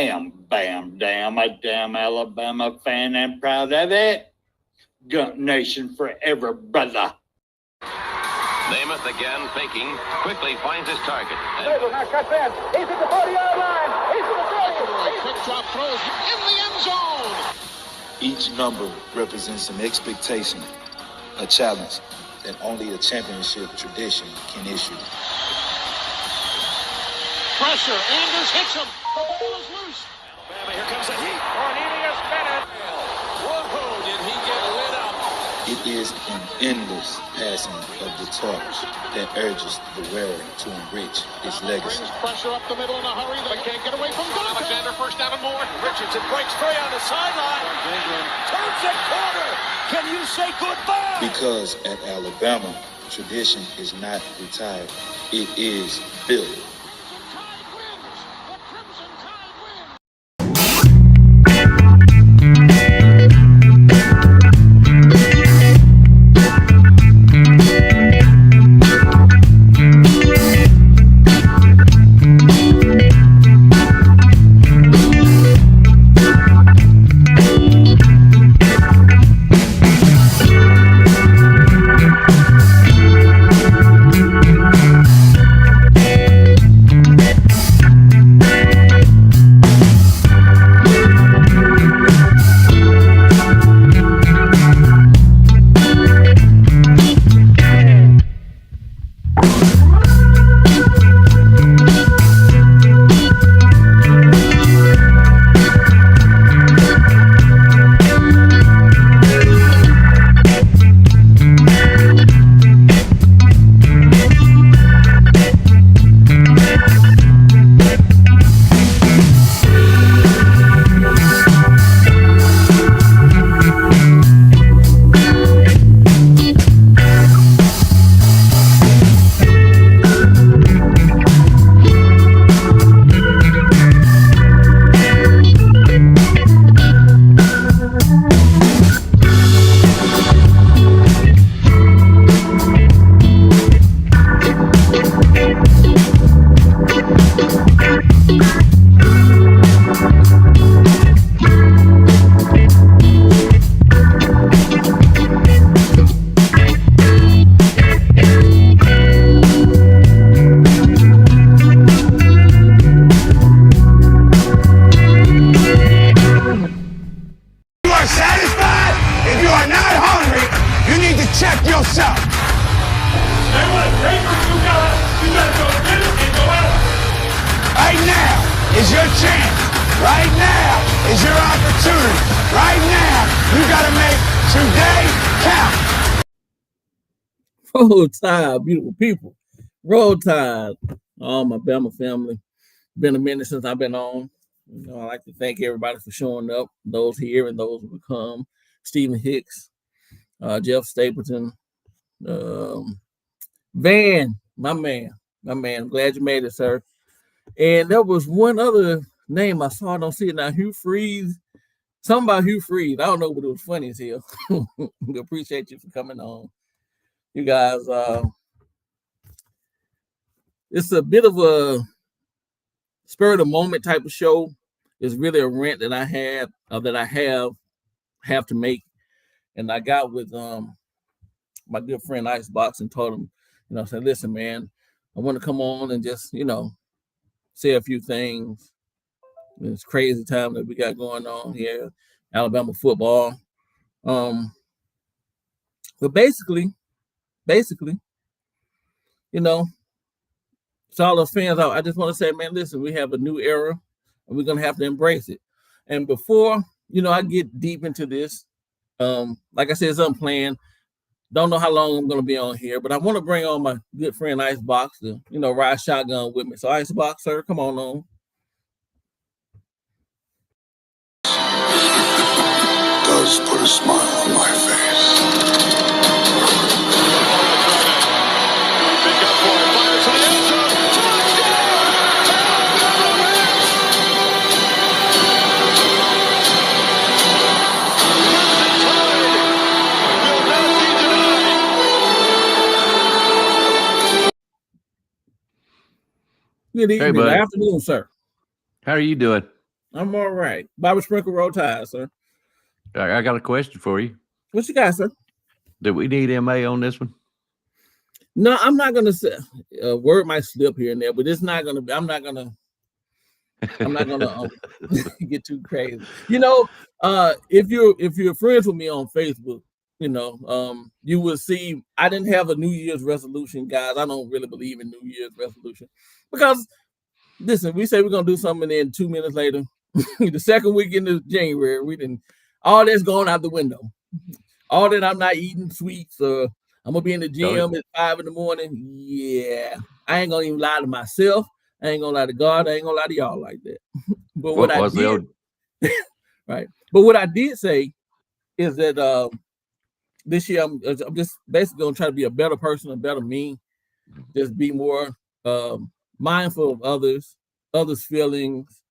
damn, a damn Alabama fan and proud of it. Gump Nation forever, brother. Namath again faking, quickly finds his target. Now cuts in. He's at the 40-yard line. He's at the 30. Quick drop throws in the end zone. Each number represents an expectation, a challenge that only a championship tradition can issue. Pressure. Anders hits him. The ball is loose. Alabama, here comes the heat. Cornelius Bennett. Whoa, did he get lit up? It is an endless passing of the torch that urges the wearer to enrich his legacy. Brings pressure up the middle in a hurry. They can't get away from Gunter. Alexander first down and more. Richardson breaks free on the sideline. Turns the corner. Can you say goodbye? Because at Alabama, tradition is not retired. It is built. is your chance. Right now is your opportunity. Right now, you got to make today count. Roll Tide, beautiful people. Roll Tide. All my BAMA family. Been a minute since I've been on. You know, I'd like to thank everybody for showing up, those here and those who will come. Stephen Hicks, Jeff Stapleton, Van, my man. I'm glad you made it, sir. And there was one other name I saw. I don't see it now. Hugh Freeze. Something about Hugh Freeze. I don't know, but it was funny as hell. We appreciate you for coming on. You guys, it's a bit of a spur of the moment type of show. It's really a rant that I have to make. And I got with my good friend Icebox and told him, I said, listen, man, I want to come on and just, say a few things. It's crazy time that we got going on here, Alabama football. But basically, to all the fans out, I just want to say, man, listen, we have a new era and we're going to have to embrace it. And before, I get deep into this, like I said, it's unplanned. Don't know how long I'm going to be on here, but I want to bring on my good friend Icebox to, ride shotgun with me. So Icebox, sir, come on. Does put a smile on my face. Good evening, hey, good afternoon, sir. How are you doing? I'm all right. Bobby Sprinkle, Roll Tide, sir. I got a question for you. What you got, sir? Do we need MA on this one? No, I'm not gonna say word might slip here and there, but it's not gonna be. I'm not gonna get too crazy. If you're friends with me on Facebook, you will see I didn't have a New Year's resolution, guys. I don't really believe in New Year's resolution because listen, we say we're gonna do something, and then 2 minutes later, the second weekend of January, we didn't. All that's going out the window. All that I'm not eating sweets, or I'm gonna be in the gym at 5 in. Yeah, I ain't gonna even lie to myself. I ain't gonna lie to God. I ain't gonna lie to y'all like that. But what I did, right? But what I did say is that this year I'm just basically gonna try to be a better person, a better me. Just be more mindful of others' feelings.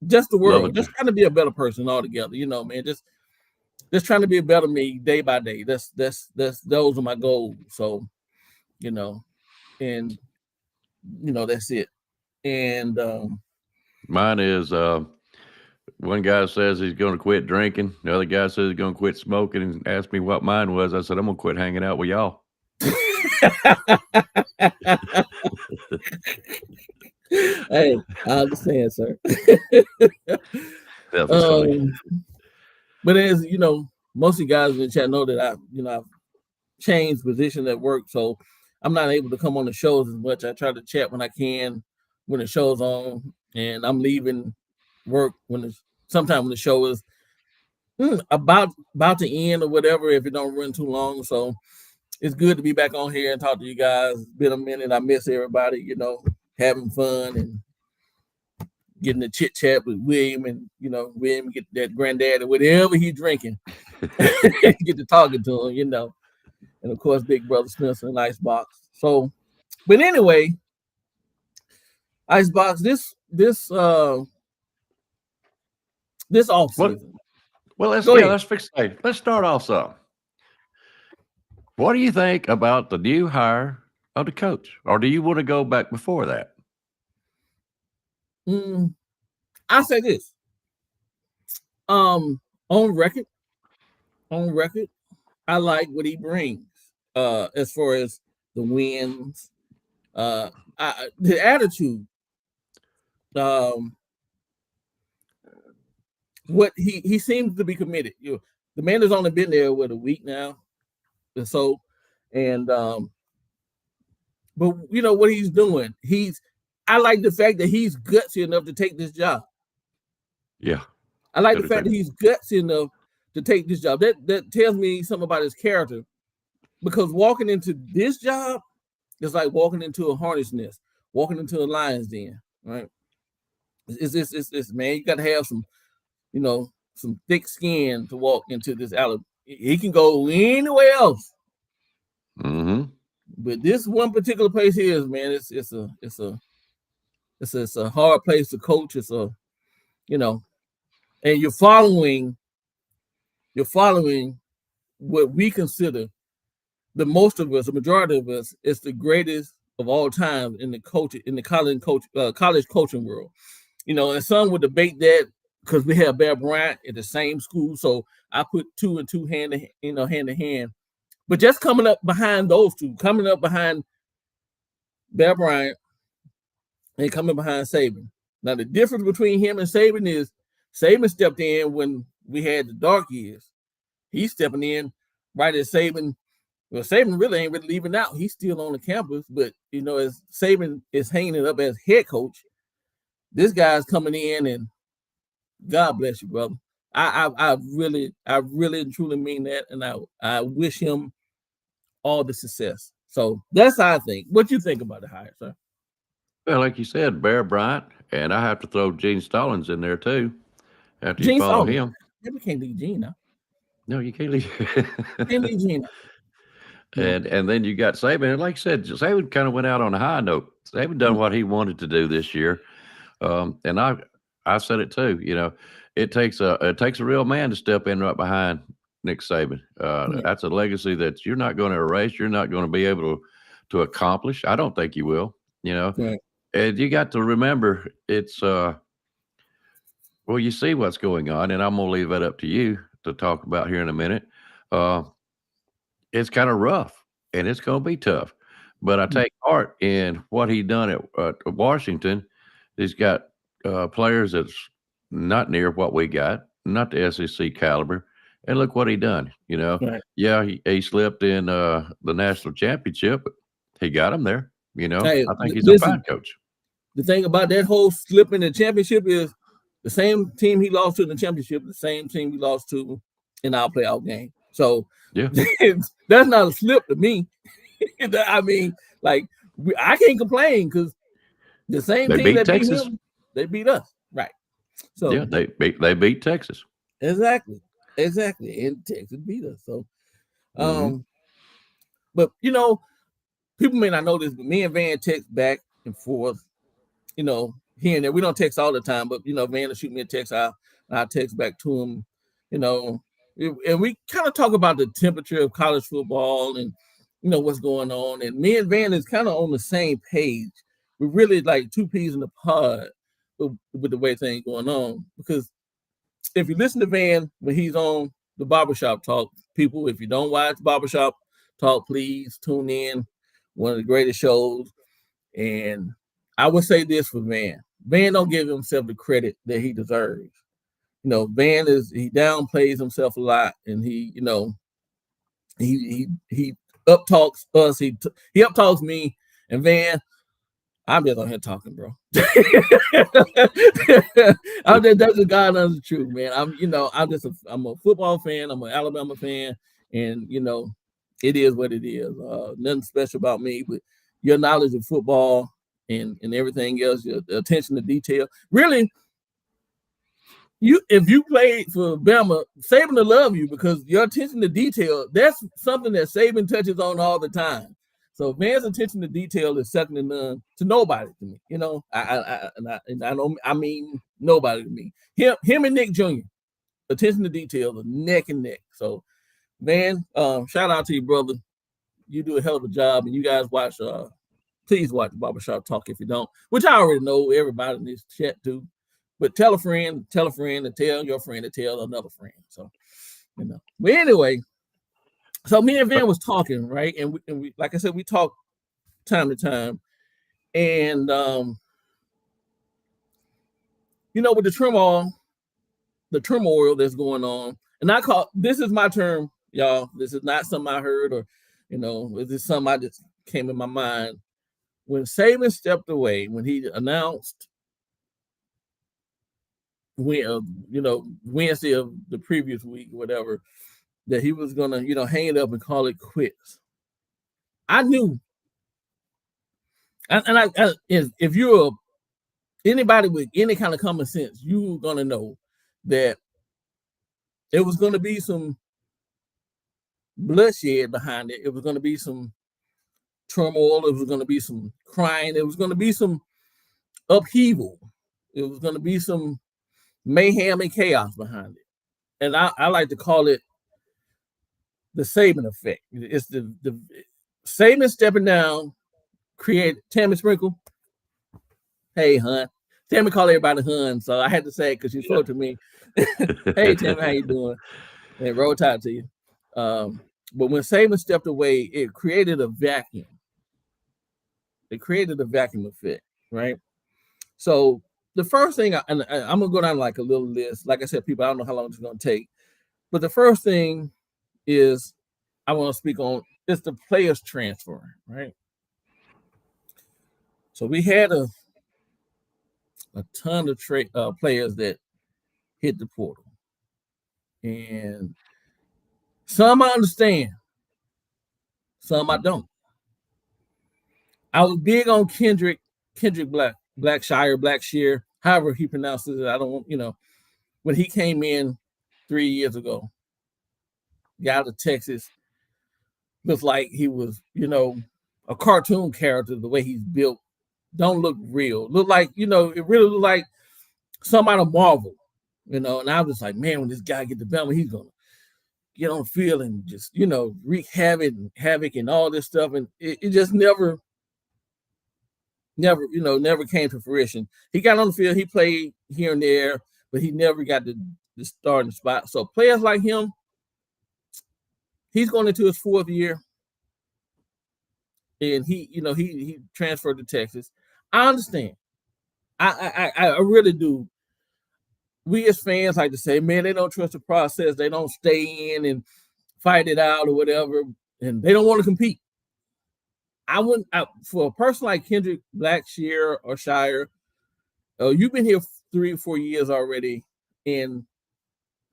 Just the world, just trying to be a better person altogether, man. Just trying to be a better me day by day. That's those are my goals. So, and that's it. And mine is one guy says he's going to quit drinking. The other guy says he's going to quit smoking, and asked me what mine was. I said, I'm going to quit hanging out with y'all. Hey, I understand, sir. That was funny. But as you know, most of you guys in the chat know that I've changed position at work, so I'm not able to come on the shows as much. I try to chat when I can when the show's on, and I'm leaving work sometime when the show is about to end or whatever, if it don't run too long. So it's good to be back on here and talk to you guys. It's been a minute. I miss everybody, having fun and getting a chit chat with William, and William get that granddad or whatever he's drinking, get to talking to him, and of course Big Brother Spencer and Icebox. So, but anyway, Icebox, this off season. Well, let's start off some. What do you think about the new hire of the coach, or do you want to go back before that? I say this. On record, I like what he brings. As far as the wins, the attitude. What he seems to be committed. The man has only been there a week now, and so, but what he's doing. I like the fact that he's gutsy enough to take this job. Yeah, I like the fact that he's gutsy enough to take this job. That tells me something about his character, because walking into this job is like walking into a hornet's nest, walking into a lion's den, right? It's man, you got to have some, some thick skin to walk into this alley. He can go anywhere else. Mm-hmm. But this one particular place here is, man, it's a hard place to coach. It's and you're following what we consider, the majority of us, is the greatest of all time in the college coaching world. And some would debate that because we have Bear Bryant at the same school. So I put 2 and 2 hand to hand. But just coming up behind those two, coming up behind Bear Bryant and coming behind Saban. Now, the difference between him and Saban is Saban stepped in when we had the dark years. He's stepping in right as Saban. Well, Saban really ain't really leaving out. He's still on the campus. But, as Saban is hanging it up as head coach, this guy's coming in, and God bless you, brother. I really and truly mean that, and I wish him all the success. So that's how I think. What you think about the hire, sir? Well, like you said, Bear Bryant, and I have to throw Gene Stallings in there too. After Gene you follow Stallings. him, we can't leave Gene now. No, you can't leave. Can't leave Gene. And then you got Saban, and like I said, Saban kind of went out on a high note. Saban done what he wanted to do this year, and I said it too. It takes a real man to step in right behind Nick Saban. That's a legacy that you're not going to erase. You're not going to be able to accomplish. I don't think you will. Right. And you got to remember, it's well, you see what's going on, and I'm gonna leave that up to you to talk about here in a minute. Uh, it's kind of rough, and it's gonna be tough. But I take heart in what he done at Washington. He's got players that's not near what we got, not the SEC caliber. And look what he done. Right. Yeah, he slipped in the national championship, but he got him there. Hey, I think he's listen, a fine coach. the thing about that whole slip in the championship is the same team he lost to in the championship, the same team we lost to in our playoff game. So Yeah. that's not a slip to me. I mean, like, I can't complain because the same They team beat that Texas. beat him, they beat us. Right. So Yeah, they beat Texas. exactly. And Texas beat us. So Mhm. but people may not know this, but me and Van text back and forth, here and there. We don't text all the time, but Van will shoot me a text, I'll text back to him, and we kind of talk about the temperature of college football and what's going on. And me and Van is kind of on the same page. We're really like two peas in the pod with the way things going on. Because if you listen to Van when he's on the Barbershop Talk, people, if you don't watch Barbershop Talk, please tune in. One of the greatest shows. And I would say this for Van. Van don't give himself the credit that he deserves. Van he downplays himself a lot, and he up talks us. He up talks me, and Van, I'm just on here talking, bro. That's a God knows the truth, man. I'm a football fan. I'm an Alabama fan, and it is what it is. Nothing special about me, but your knowledge of football and everything else, your attention to detail. Really, if you played for Bama, Saban will love you because your attention to detail, that's something that Saban touches on all the time. So Van's attention to detail is second to none to nobody to me. I mean nobody to me. Him and Nick Jr. Attention to detail are neck and neck. So Van, shout out to you, brother. You do a hell of a job, and you guys please watch Barbershop Talk if you don't, which I already know everybody in this chat do. But tell a friend to tell your friend to tell another friend. So, But anyway, so me and Van was talking, right? And we like I said, we talk time to time. And with the turmoil that's going on, and this is my term, y'all. This is not something I heard or, this is something I just came in my mind. When Saban stepped away, when he announced Wednesday of the previous week, or whatever, that he was gonna, hang it up and call it quits. I knew, and if you're anybody with any kind of common sense, you're gonna know that it was gonna be some bloodshed behind it. It was gonna be some turmoil. It was gonna be some crying. It was gonna be some upheaval. It was gonna be some mayhem and chaos behind it. And I like to call it the Saban effect. It's the Saban stepping down, create Tammy Sprinkle. Hey, hun. Tammy call everybody hun, so I had to say it because she spoke to me. Hey, Tammy, how you doing? And RollTide to you. But when Saban stepped away, it created a vacuum. It created a vacuum effect, right? So the first thing, I'm gonna go down like a little list. Like I said, people, I don't know how long it's gonna take, but the first thing is I want to speak on is the players transfer, right? So we had a ton of players that hit the portal, and some I understand, some I don't. I was big on Kendrick Blackshear, however he pronounces it. I don't, when he came in 3 years ago, got out of Texas, looked like he was, a cartoon character. The way he's built, don't look real. Look like, it really looked like somebody out of Marvel, And I was like, man, when this guy get to Bama, he's gonna get on the field and just, wreak havoc and all this stuff. And it just never never came to fruition. He got on the field, he played here and there, but he never got the starting spot. So players like him, he's going into his 4th year, and he transferred to Texas. I understand. I really do. We as fans like to say, man, they don't trust the process. They don't stay in and fight it out or whatever, and they don't want to compete. I wouldn't, for a person like Kendrick Blackshear or Shire, you've been here 3 or 4 years already, and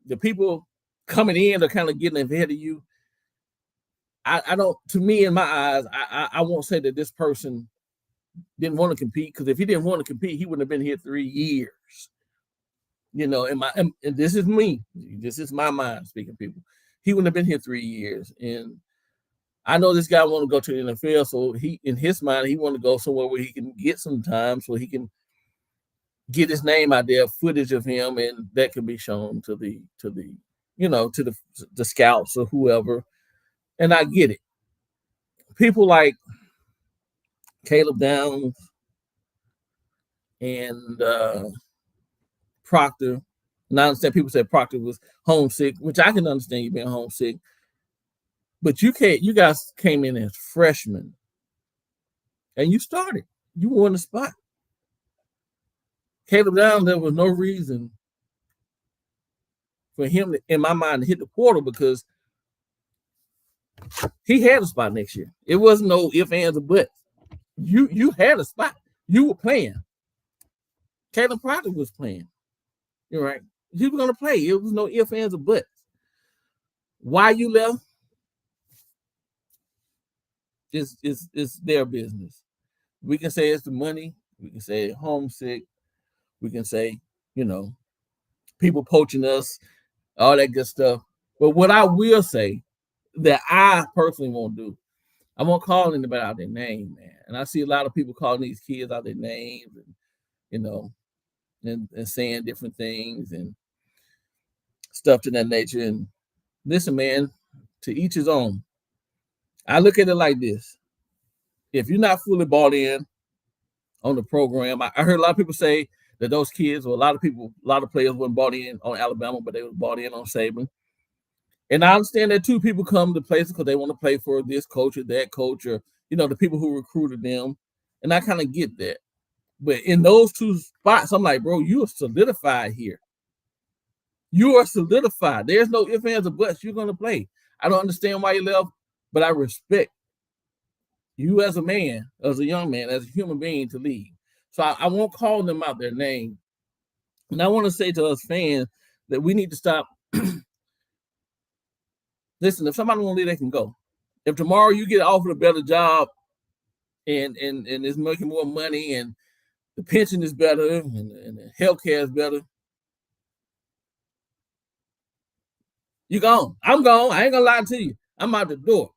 the people coming in are kind of getting ahead of you. I don't, to me, in my eyes, I won't say that this person didn't want to compete, because if he didn't want to compete, he wouldn't have been here 3 years. And this is me. This is my mind speaking, people. He wouldn't have been here 3 years. And I know this guy want to go to the NFL, so he, in his mind, he want to go somewhere where he can get some time, so he can get his name out there, footage of him, and that can be shown to the scouts or whoever. And I get it. People like Caleb Downs and Proctor. And I understand people said Proctor was homesick, which I can understand you being homesick. But you guys came in as freshmen and you started. You won the spot. Caleb Downs, there was no reason for him to, in my mind, to hit the portal, because he had a spot next year. It wasn't no ifs, ands, or buts. You had a spot. You were playing. Caleb Proctor was playing. You're right. He was going to play. It was no ifs, ands, or buts. Why you left is their business. We can say it's the money. We can say homesick. We can say, people poaching us, all that good stuff. But what I will say that I personally won't do, I won't call anybody out their name, man. And I see a lot of people calling these kids out their names, and and saying different things and stuff to that nature. And listen, man, to each his own. I look at it like this. If you're not fully bought in on the program, I heard a lot of people say that those kids, or a lot of players weren't bought in on Alabama, but they were bought in on Saban. And I understand that too. People come to places because they want to play for this coach or that coach, or the people who recruited them. And I kind of get that. But in those two spots, I'm like, bro, you are solidified here. You are solidified. There's no ifs, ands, or buts. You're going to play. I don't understand why you left, but I respect you as a man, as a young man, as a human being to leave. So I won't call them out their name. And I want to say to us fans that we need to stop. Listen, if somebody want to leave, they can go. If tomorrow you get offered a better job and is making more money and the pension is better and the healthcare is better, you gone. I'm gone. I ain't gonna lie to you. I'm out the door.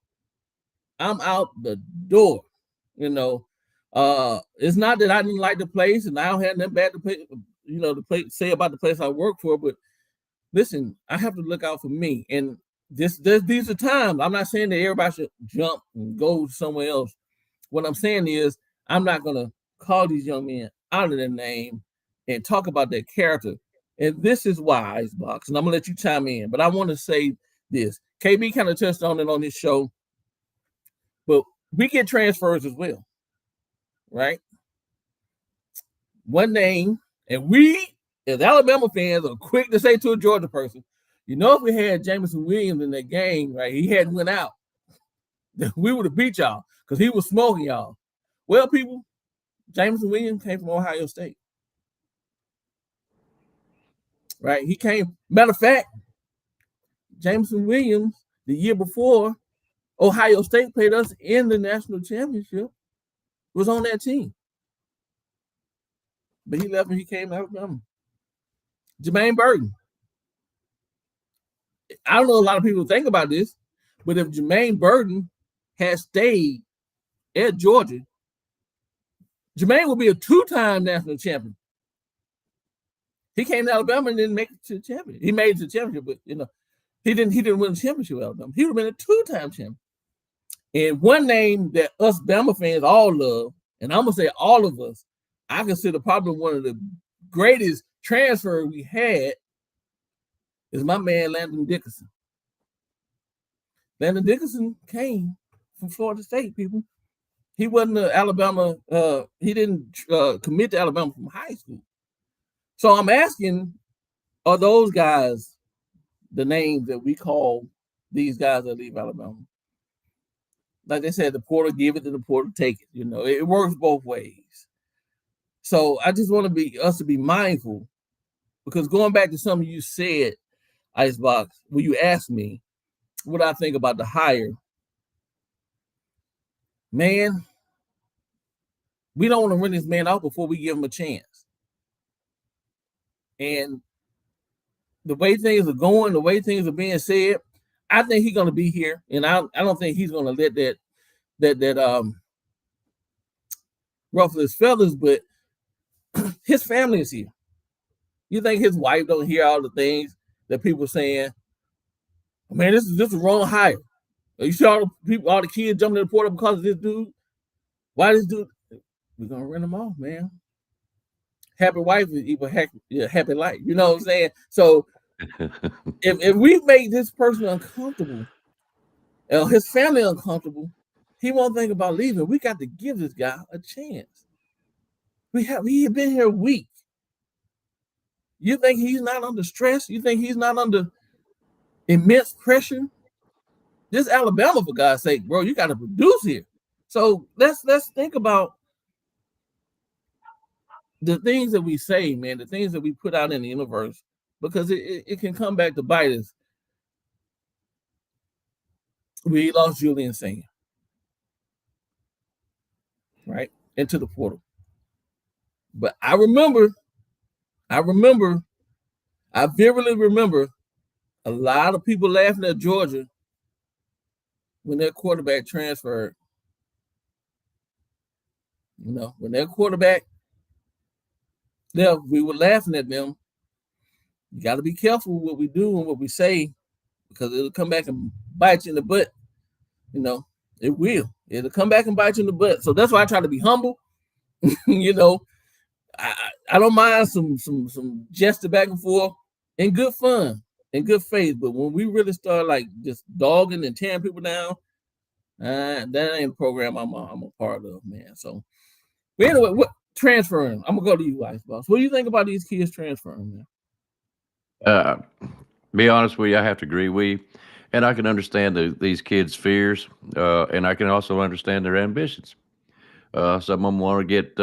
I'm out the door. It's not that I didn't like the place and I don't have nothing bad to say about the place I work for, but listen, I have to look out for me. And these are times. I'm not saying that everybody should jump and go somewhere else. What I'm saying is I'm not gonna call these young men out of their name and talk about their character. And this is why, Icebox, and I'm gonna let you chime in, but I want to say this. KB kind of touched on it on his show, but we get transfers as well, right? One name, and we as Alabama fans are quick to say to a Georgia person, if we had Jameson Williams in that game, right, he hadn't went out, then we would have beat y'all because he was smoking y'all. Well, people, Jameson Williams came from Ohio State. Right? He came, matter of fact, Jameson Williams, the year before, Ohio State played us in the national championship, was on that team. But he left and he came out of Alabama. Jermaine Burton. I don't know a lot of people think about this, but if Jermaine Burton had stayed at Georgia, Jermaine would be a 2-time national champion. He came to Alabama and didn't make it to the championship. He made it to the championship, but he didn't win the championship at Alabama. He would have been a 2-time champion. And one name that us Bama fans all love and I'm gonna say all of us, I consider probably one of the greatest transfers we had is my man Landon Dickerson. Landon Dickerson came from Florida State, people. He wasn't Alabama. He didn't commit to Alabama from high school. So I'm asking, are those guys the names that we call these guys that leave Alabama? Like they said, the portal, give it to the portal, take it. You know, it works both ways. So I just want us to be mindful, because going back to something you said, Icebox, when you asked me what I think about the hire, man, we don't want to run this man out before we give him a chance. And the way things are going, the way things are being said, I think he's going to be here, and I don't think he's going to let that ruffle his feathers. But his family is here. You think his wife don't hear all the things that people are saying? Man, this is a wrong hire. You see all the kids jumping in the portal because of this dude. Why this dude? We're gonna run them off, man. Happy wife is equal happy life. You know what I'm saying? So if we make this person uncomfortable, his family uncomfortable, he won't think about leaving. We got to give this guy a chance. He had been here a week. You think he's not under stress? You think he's not under immense pressure? This Alabama, for God's sake, bro, you got to produce here. So let's think about the things that we say, man, the things that we put out in the universe, because it can come back to bite us. We lost Julian Singh, right, into the portal. But I vividly remember a lot of people laughing at Georgia when their quarterback transferred. You know, when their quarterback left, we were laughing at them. You got to be careful with what we do and what we say, because it'll come back and bite you in the butt. You know, it will. It'll come back and bite you in the butt. So that's why I try to be humble. You know, I don't mind some gesture back and forth and good fun and good faith. But when we really start like just dogging and tearing people down, that ain't a program I'm a part of, man. So, but anyway, what transferring? I'm gonna go to you, Icebox. What do you think about these kids transferring, man? Be honest with you, I have to agree. And I can understand these kids' fears, and I can also understand their ambitions. Some of them want to get,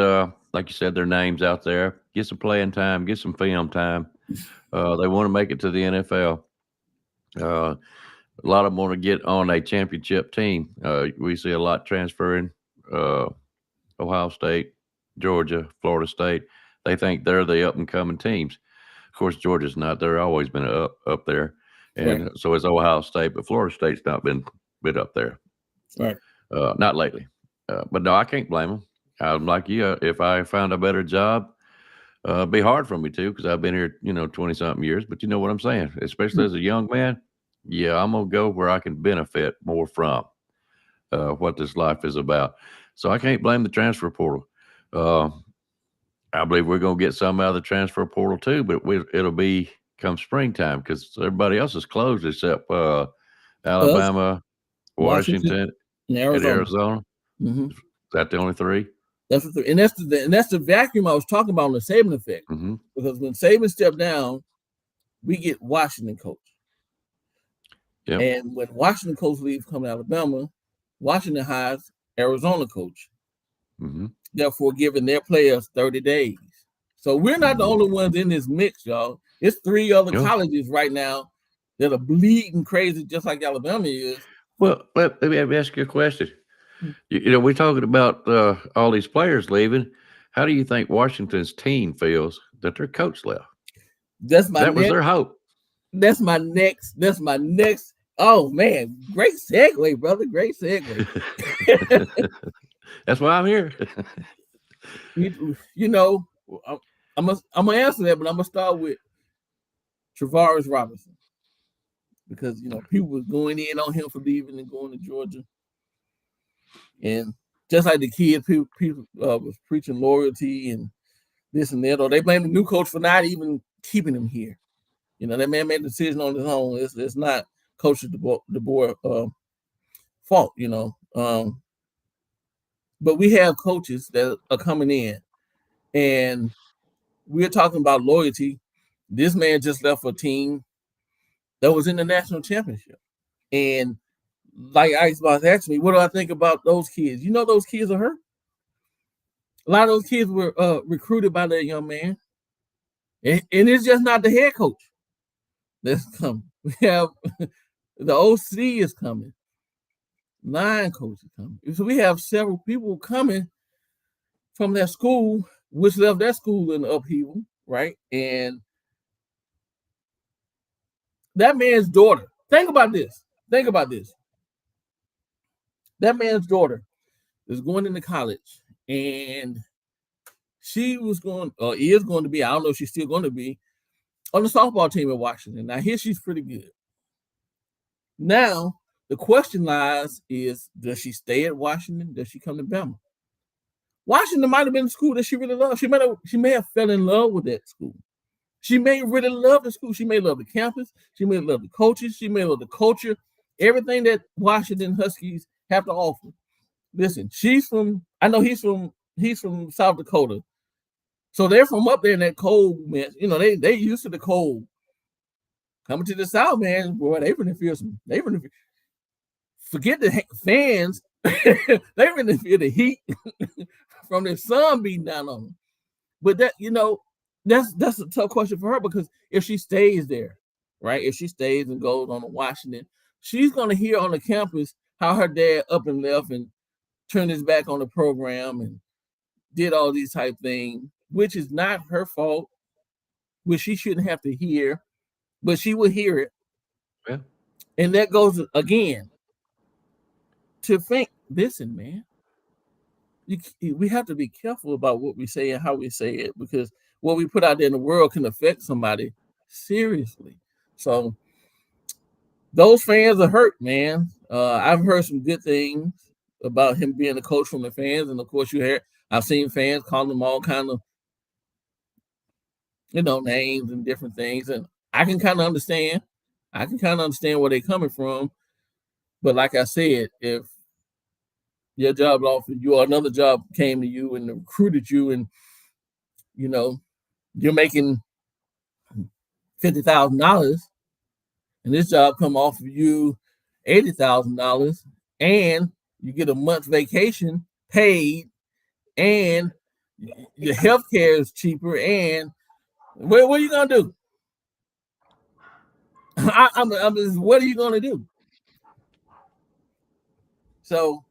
like you said, their names out there, get some playing time, get some film time. They want to make it to the NFL. A lot of them want to get on a championship team. We see a lot transferring. Ohio State, Georgia, Florida State. They think they're the up-and-coming teams. Of course, Georgia's not. They're always been up there. And right. So is Ohio State, but Florida State's not been up there. Right. Not lately. But no, I can't blame them. I'm like you. If I found a better job, it'd be hard for me to, because I've been here, 20-something years. But you know what I'm saying? Especially as a young man, yeah, I'm going to go where I can benefit more from what this life is about. So I can't blame the transfer portal. I believe we're going to get some out of the transfer portal too, but it'll be come springtime, because everybody else is closed except Alabama, Washington, and Arizona. Mm-hmm. Is that the only three? That's the vacuum I was talking about on the Saban effect. Mm-hmm. Because when Saban stepped down, we get Washington coach. Yep. And when Washington coach leaves, coming to Alabama, Washington hires Arizona coach. Mm-hmm. Therefore, giving their players 30 days. So we're not the only ones in this mix, y'all. It's 3 other colleges right now that are bleeding crazy, just like Alabama is. Well, let me ask you a question. We're talking about all these players leaving. How do you think Washington's team feels that their coach left? Was their hope. That's my next. Oh man, great segue, brother. Great segue. That's why I'm here. I'm gonna answer that, but I'm gonna start with Travaris Robinson, because people was going in on him for leaving and going to Georgia, and just like the kids, people was preaching loyalty and this and that, or they blame the new coach for not even keeping him here. You know, that man made a decision on his own. It's not Coach DeBoer fault, you know. But we have coaches that are coming in, and we're talking about loyalty. This man just left a team that was in the national championship. And like Icebox asked me, what do I think about those kids? You know, those kids are hurt. A lot of those kids were recruited by that young man. And it's just not the head coach that's coming. We have the OC is coming. Line coach is coming. So we have several people coming from that school, which left that school in upheaval, right? And that man's daughter, think about this. That man's daughter is going into college, and she was going, or is going to be, I don't know if she's still going to be, on the softball team at Washington. Now, here she's pretty good. Now, the question lies is, does she stay at Washington? Does she come to BAMA? Washington might have been the school that she really loved. She may have fell in love with that school. She may really love the school. She may love the campus. She may love the coaches. She may love the culture. Everything that Washington Huskies have to offer. Listen, I know he's from South Dakota. So they're from up there in that cold, man. You know, they used to the cold. Coming to the South, man, boy, they really feel forget the fans. They really feel the heat from the sun beating down on them. But that, you know, that's a tough question for her, because if she stays there, right? If she stays and goes on to Washington, she's going to hear on the campus how her dad up and left and turned his back on the program and did all these type things, which is not her fault, which she shouldn't have to hear, but she will hear it. Yeah. And that goes again to think, listen, man, we have to be careful about what we say and how we say it, because what we put out there in the world can affect somebody seriously. So those fans are hurt, man. I've heard some good things about him being a coach from the fans, and of course, I've seen fans call him all kind of, you know, names and different things, and I can kind of understand. Where they're coming from. But like I said, if your job offered you or another job came to you and recruited you, and you know you're making $50,000, and this job come off of you $80,000, and you get a month's vacation paid, and your health care is cheaper, and what are you gonna do? What are you gonna do? So,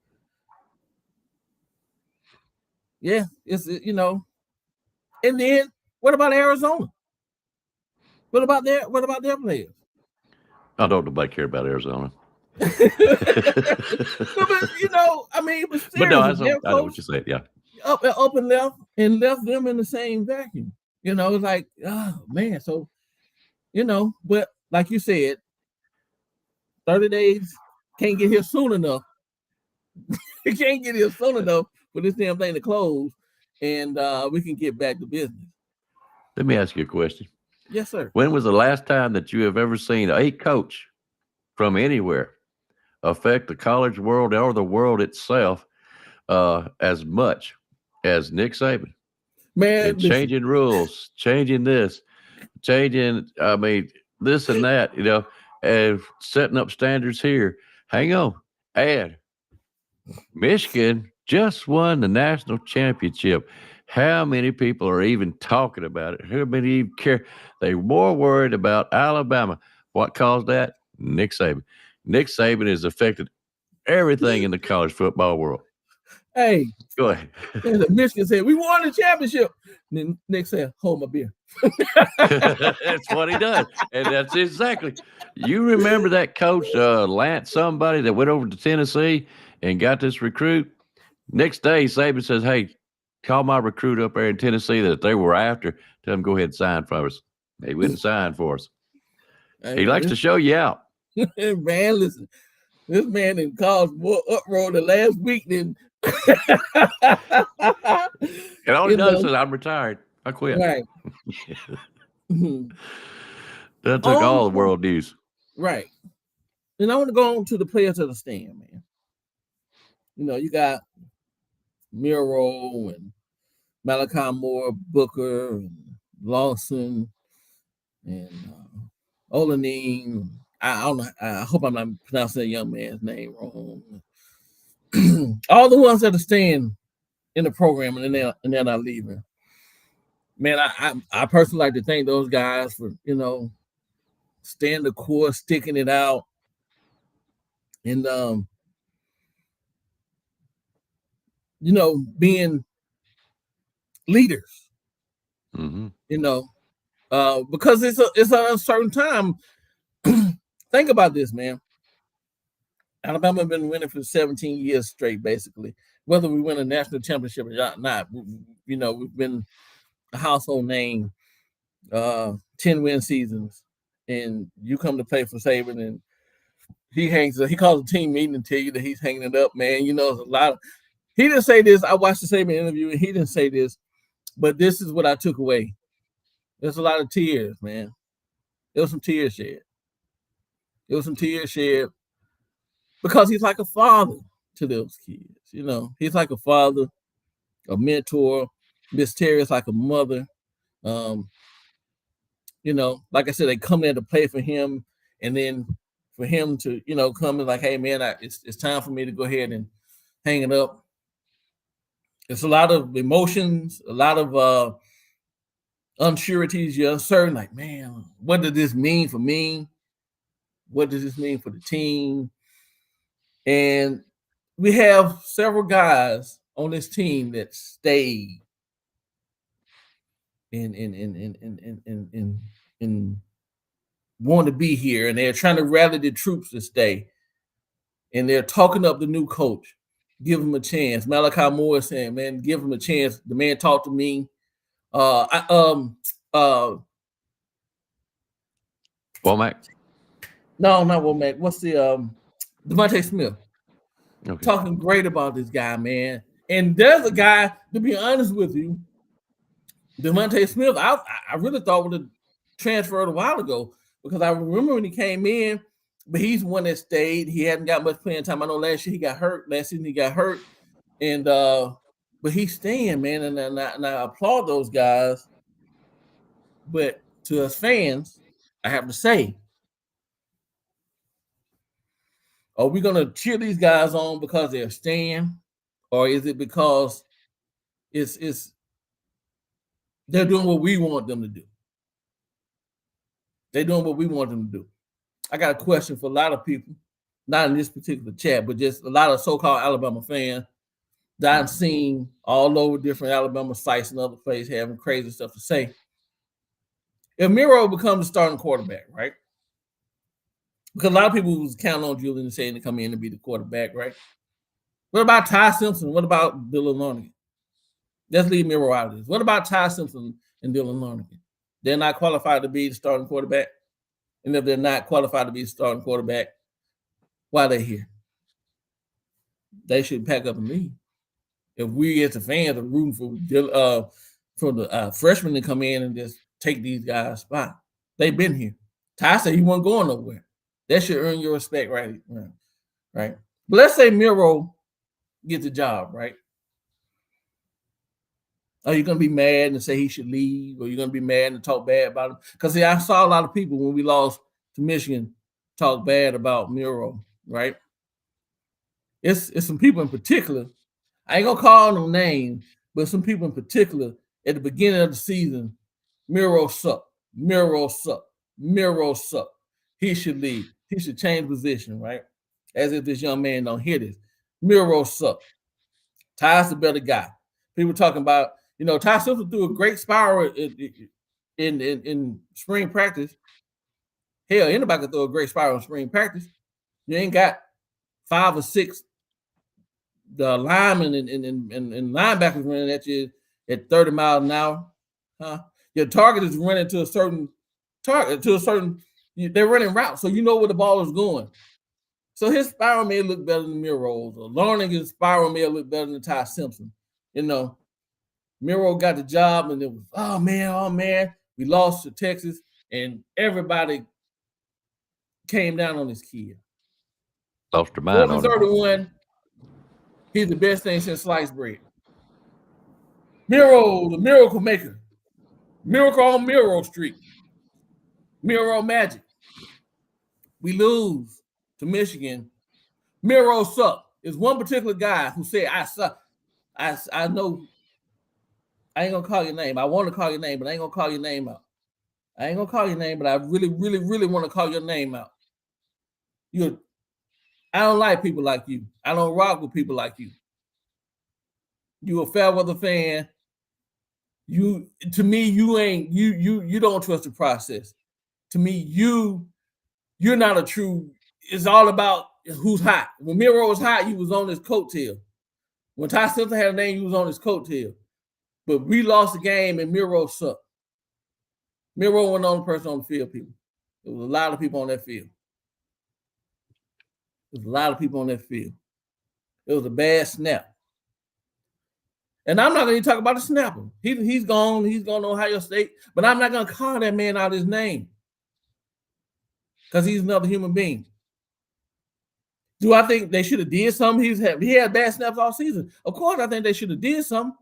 yeah, it's, you know. And then what about Arizona? What about their players? I don't nobody care about Arizona. No, but you know, I mean, but no, I know what you said. Yeah, up and left them in the same vacuum. You know, it's like, oh man. So, you know, but like you said, 30 days can't get here soon enough. It can't get here soon enough for this damn thing to close, and we can get back to business. Let me ask you a question. Yes, sir. When was the last time that you have ever seen a coach from anywhere affect the college world or the world itself as much as Nick Saban? Man, and changing rules, changing this, I mean, this and that, you know, and setting up standards here. Hang on. And Michigan just won the national championship. How many people are even talking about it? How many even care? They're more worried about Alabama. What caused that? Nick Saban. Nick Saban has affected everything in the college football world. Hey, go ahead. Michigan said, we won the championship. And then Nick said, hold my beer. That's what he does. And that's exactly. You remember that coach, Lance, somebody that went over to Tennessee and got this recruit? Next day, Saban says, hey, call my recruit up there in Tennessee that they were after. Tell him go ahead and sign for us. He wouldn't sign for us. He likes to show you out. Man, listen. This man didn't cause more uproar the last week than And all he does is I'm retired. I quit. Right. That took all the world news. Right. And I want to go on to the players of the stand, man. You know, you got Miro and Malachi Moore, Booker, and Lawson, and Olanine. I don't know. I hope I'm not pronouncing that young man's name wrong. All the ones that are staying in the program and they're not leaving. Man, I personally like to thank those guys for, you know, staying the course, sticking it out, and you know, being leaders. Mm-hmm. You know, because it's an uncertain time. Think about this, man. Alabama have been winning for 17 years straight, basically. Whether we win a national championship or not, you know, we've been a household name, 10-win seasons, and you come to play for Saban, and he calls a team meeting and tell you that he's hanging it up, man. You know, there's a lot of. He didn't say this. I watched the Saban interview, and he didn't say this, but this is what I took away. There's a lot of tears, man. There was some tears shed. There was some tears shed because he's like a father to those kids. You know, he's like a father, a mentor. Miss Terry is like a mother. You know, like I said, they come there to play for him, and then for him to, you know, come and like, hey man, it's time for me to go ahead and hang it up. It's a lot of emotions, a lot of unsureties. You're uncertain, like, man, what does this mean for me? What does this mean for the team? And we have several guys on this team that stayed and want to be here, and they're trying to rally the troops to stay. And they're talking up the new coach. Give him a chance. Malachi Moore is saying, man, give him a chance. The man talked to me. Womack? No, not Womack. What's the Devontae Smith? Okay. Talking great about this guy, man. And there's a guy, to be honest with you, Devontae Smith, I really thought would have transferred a while ago, because I remember when he came in, but he's one that stayed. He hadn't got much playing time. I know last year he got hurt. Last season he got hurt. And but he's staying, man. And I applaud those guys. But to us fans, I have to say, are we gonna cheer these guys on because they're staying, or is it because it's they're doing what we want them to do? They're doing what we want them to do. I got a question for a lot of people, not in this particular chat, but just a lot of so-called Alabama fans that I've seen all over different Alabama sites and other places having crazy stuff to say. If Miro becomes the starting quarterback, right? Because a lot of people was counting on Julian and saying to come in and be the quarterback, right? What about Ty Simpson? What about Dylan Lonergan? Let's leave Miro out of this. What about Ty Simpson and Dylan Lonergan? They're not qualified to be the starting quarterback. And if they're not qualified to be the starting quarterback, why are they here? They should pack up and leave. If we as the fans are rooting for the freshmen to come in and just take these guys' spot, they've been here. Ty said he wasn't going nowhere. That should earn your respect, right? But let's say Miro gets the job, right? Are you going to be mad and say he should leave? Or are you going to be mad and talk bad about him? Because I saw a lot of people when we lost to Michigan talk bad about Miro, right? It's some people in particular. I ain't going to call no names, but some people in particular at the beginning of the season, Miro sucked. He should leave. He should change position, right? As if this young man don't hear this. Miro sucked. Ty's the better guy. People talking about, you know, Ty Simpson threw a great spiral in spring practice. Hell, anybody can throw a great spiral in spring practice. You ain't got 5 or 6 the linemen and linebackers running at you at 30 miles an hour. Huh? Your target is running to a certain target, they're running routes, so you know where the ball is going. So his spiral may look better than Miro's, or learning his spiral may look better than Ty Simpson. You know, Miro got the job, and it was, oh man, we lost to Texas, and everybody came down on this kid. Lost their mind on him. 31, he's the best thing since sliced bread. Miro, the miracle maker. Miracle on Miro Street. Miro magic. We lose to Michigan. Miro suck. There's one particular guy who said, I suck. I know I ain't gonna call your name. I want to call your name, but I ain't gonna call your name out. I ain't gonna call your name, but I really, really, really want to call your name out. I don't like people like you. I don't rock with people like you. You a fair weather fan. You don't trust the process. To me, you're not a true. It's all about who's hot. When Miro was hot, you was on his coattail. When Ty Simpson had a name, you was on his coattail. But we lost the game, and Miro sucked. Miro wasn't the only person on the field, people. There was a lot of people on that field. It was a bad snap. And I'm not going to talk about the snapper. He's gone. He's going to Ohio State. But I'm not going to call that man out his name because he's another human being. Do I think they should have did something? He had bad snaps all season. Of course, I think they should have did something.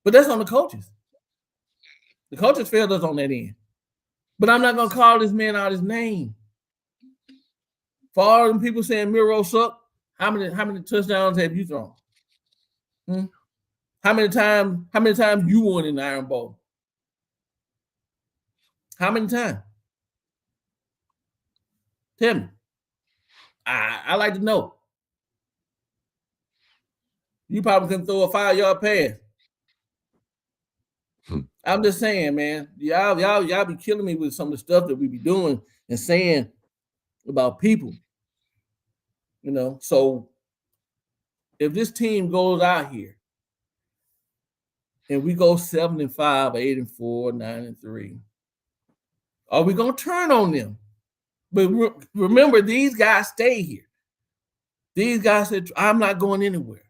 But that's on the coaches. The coaches failed us on that end. But I'm not going to call this man out his name. For all them people saying Miro suck, how many touchdowns have you thrown? How many times you won in the Iron Bowl? How many times? Tell me. I like to know. You probably can throw a 5-yard pass. I'm just saying, man. Y'all be killing me with some of the stuff that we be doing and saying about people. You know, so if this team goes out here and we go 7-5, 8-4, 9-3, are we gonna turn on them? But remember, these guys stay here. These guys said, I'm not going anywhere.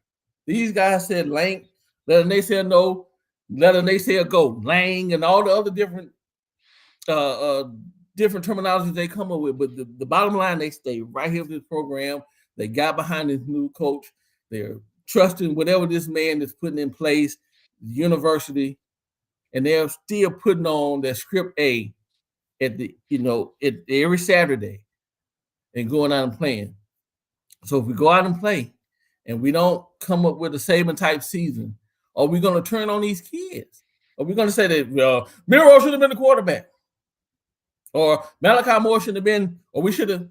These guys said Lang, then they said no, then they said go, Lang, and all the other different terminologies they come up with. But the bottom line, they stay right here with this program. They got behind this new coach. They're trusting whatever this man is putting in place, the university, and they're still putting on their script A at every Saturday and going out and playing. So if we go out and play and we don't come up with a Saban type season, are we going to turn on these kids? Are we going to say that Miro should have been the quarterback? Or Malachi Moore should have been, or we should have,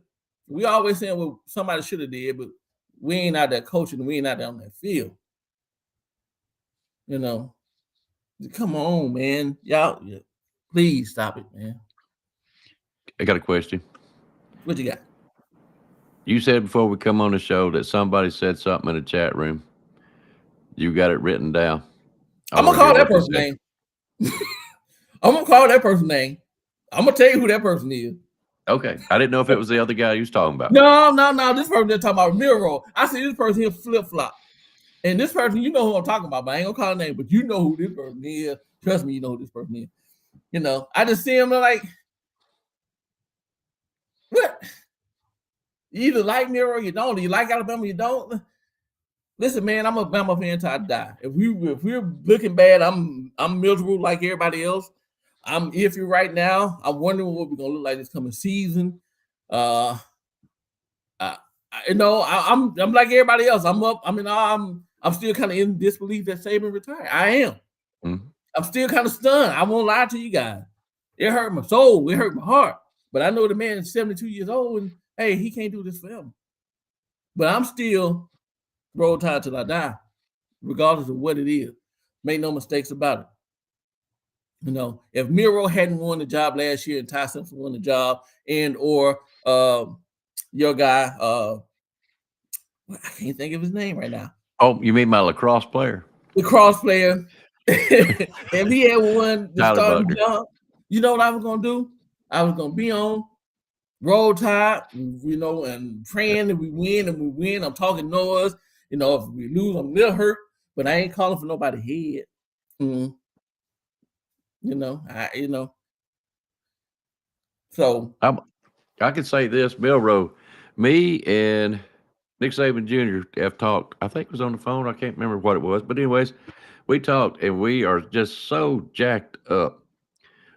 we always saying, well, somebody should have did, but we ain't out there coaching, we ain't out there on that field. You know, come on, man. Y'all, please stop it, man. I got a question. What you got? You said before we come on the show that somebody said something in the chat room. You got it written down. I'm going to call that person's name. I'm going to call that person's name. I'm going to tell you who that person is. Okay. I didn't know if it was the other guy you was talking about. No. This person they're talking about Miro. I see this person here flip-flop. And this person, you know who I'm talking about, but I ain't going to call a name, but you know who this person is. Trust me, you know who this person is. You know, I just see him like, what? You either like Miro or you don't. Do you like Alabama or you don't? Listen, man, I'm a Bama fan till I die. If we're looking bad, I'm miserable like everybody else. I'm iffy right now. I'm wondering what we're gonna look like this coming season. I'm like everybody else. I'm still kind of in disbelief that Saban retired. I am. Mm-hmm. I'm still kind of stunned. I won't lie to you guys. It hurt my soul. It hurt my heart. But I know the man is 72 years old, and hey, he can't do this forever. But I'm still Roll Tide till I die, regardless of what it is. Make no mistakes about it. You know, if Miro hadn't won the job last year and Ty Simpson won the job, and or your guy, I can't think of his name right now. Oh, you mean my lacrosse player? Lacrosse player. If he had won the starting job, you know what I was gonna do? I was gonna be on Roll Tide, and praying that we win and we win. I'm talking noise. If we lose, I'm a little hurt, but I ain't calling for nobody head. Mm. So I could say this, Milrow, me and Nick Saban Jr. have talked. I think it was on the phone. I can't remember what it was, but anyways, we talked, and we are just so jacked up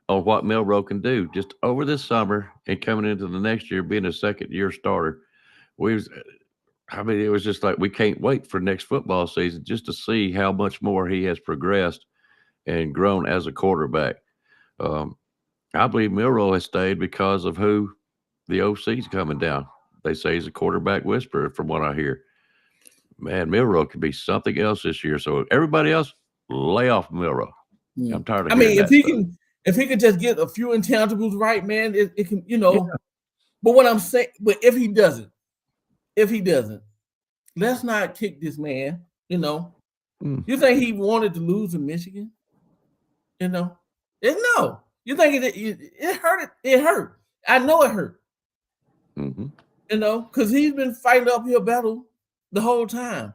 on what Milrow can do just over this summer and coming into the next year, being a second-year starter. It was just like we can't wait for next football season just to see how much more he has progressed and grown as a quarterback. Um, I believe Milrow has stayed because of who the OC's coming down. They say he's a quarterback whisperer, from what I hear. Man, Milrow could be something else this year. So everybody else, lay off Milrow. yeah. I'm tired of I hearing mean, that stuff. if he could just get a few intangibles right, man, it can, But what I'm saying, but if he doesn't, let's not kick this man. You think he wanted to lose in Michigan? No. You think it hurt? It hurt. I know it hurt. Mm-hmm. Because he's been fighting the uphill battle the whole time.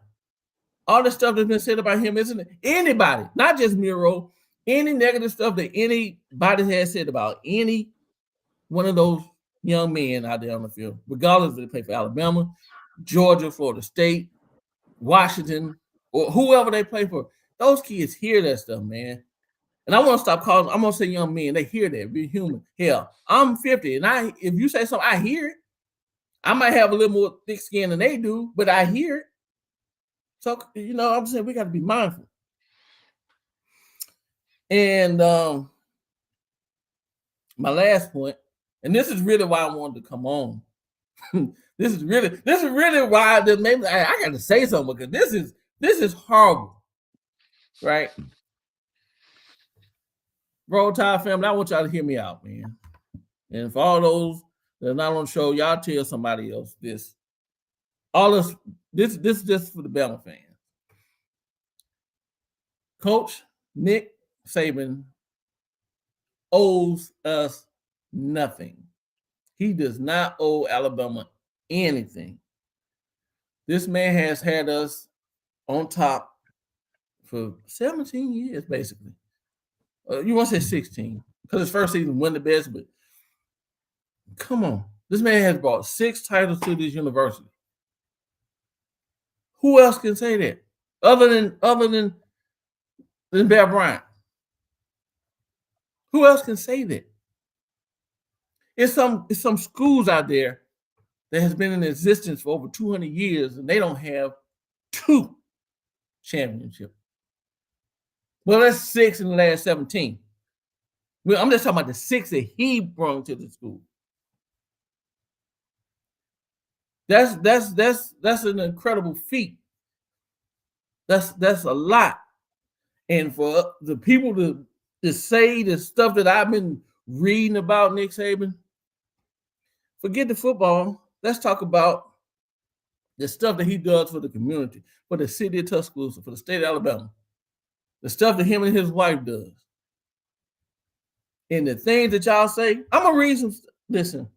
All the stuff that's been said about him, isn't it? Anybody, not just Miro, any negative stuff that anybody has said about any one of those young men out there on the field, regardless if they play for Alabama, Georgia, Florida State, Washington, or whoever they play for, those kids hear that stuff, man. And I want to stop calling. I'm gonna say young men. They hear that. Be human. Hell, I'm 50, and if you say something, I hear it. I might have a little more thick skin than they do, but I hear it. So I'm saying we got to be mindful. And my last point, and this is really why I wanted to come on. This is really why maybe I got to say something, because this is horrible, right? RollTide family, I want y'all to hear me out, man. And for all those that are not on the show, y'all tell somebody else this. This is just for the Bama fans. Coach Nick Saban owes us nothing. He does not owe Alabama anything. This man has had us on top for 17 years, basically. You want to say 16, because his first season won the best, but come on. This man has brought 6 titles to this university. Who else can say that? Other than Bear Bryant. Who else can say that? It's some schools out there that has been in existence for over 200 years, and they don't have 2 championships. Well, that's 6 in the last 17. Well, I'm just talking about the 6 that he brought to the school. That's an incredible feat. That's a lot. And for the people to say the stuff that I've been reading about Nick Saban, forget the football. Let's talk about the stuff that he does for the community, for the city of Tuscaloosa, for the state of Alabama, the stuff that him and his wife does. And the things that y'all say, I'm going to read some. Listen.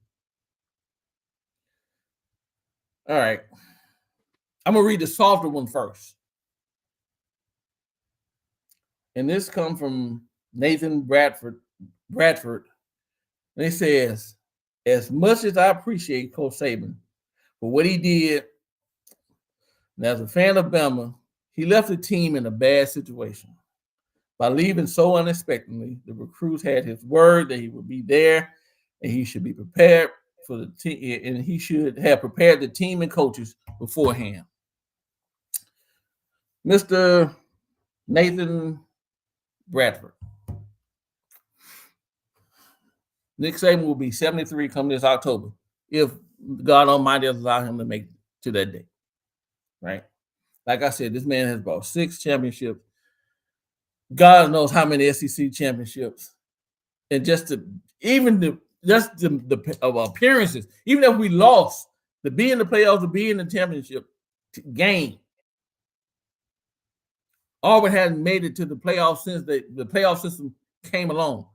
All right. I'm going to read the softer one first. And this comes from Nathan Bradford. And he says, as much as I appreciate Coach Saban for what he did, and as a fan of Bama, he left the team in a bad situation. By leaving so unexpectedly, the recruits had his word that he would be there, and he should be prepared for the team, and he should have prepared the team and coaches beforehand. Mr. Nathan Bradford. Nick Saban will be 73 come this October if God Almighty allow him to make it to that day. Right? Like I said, this man has brought 6 championships. God knows how many SEC championships. And just the appearances, even if we lost, to be in the playoffs, to be in the championship game. Auburn hadn't made it to the playoffs since the playoff system came along.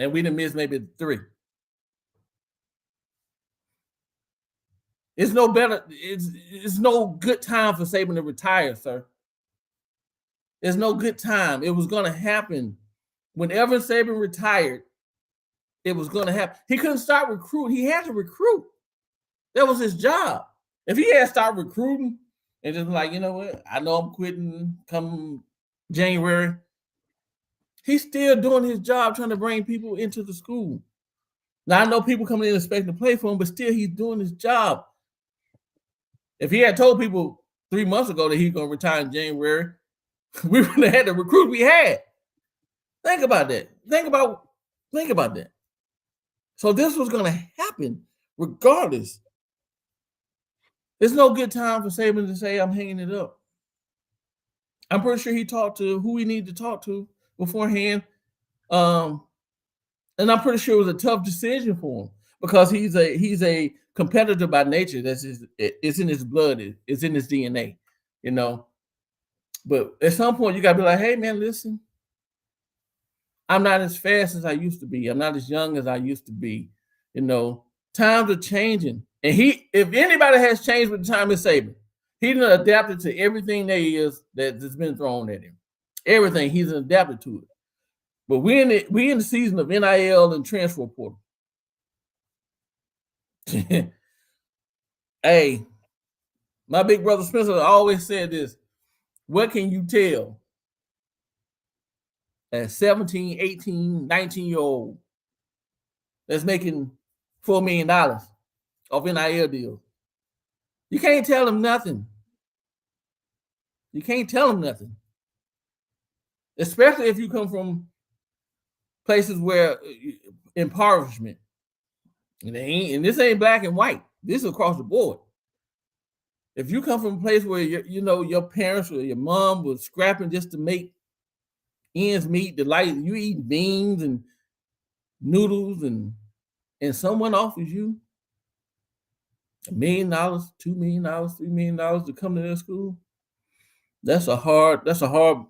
And we didn't miss maybe 3. It's no better. It's no good time for Saban to retire, sir. There's no good time. It was going to happen. Whenever Saban retired, it was going to happen. He couldn't start recruiting. He had to recruit. That was his job. If he had started recruiting and just like, you know what, I know I'm quitting come January, he's still doing his job trying to bring people into the school. Now, I know people coming in expecting to play for him, but still he's doing his job. If he had told people 3 months ago that he's going to retire in January, we wouldn't have had the recruit we had. Think about that. Think about that. So this was going to happen regardless. There's no good time for Saban to say, I'm hanging it up. I'm pretty sure he talked to who he needed to talk to beforehand. And I'm pretty sure it was a tough decision for him because he's a competitor by nature. It's in his blood. It's in his DNA, you know. But at some point, you got to be like, hey, man, listen. I'm not as fast as I used to be. I'm not as young as I used to be. You know, times are changing. And if anybody has changed with the time, it's Saban. He done adapted to everything that's been thrown at him. Everything, he's adapted to it. But we in the season of NIL and transfer portal. Hey, my big brother Spencer always said this. What can you tell a 17, 18, 19-year-old that's making $4 million off NIL deals? You can't tell them nothing. You can't tell them nothing. Especially if you come from places where impoverishment. And this ain't black and white. This is across the board. If you come from a place where your parents or your mom was scrapping just to make ends meet, you eat beans and noodles, and someone offers you $1 million, $2 million, $3 million to come to their school, that's a hard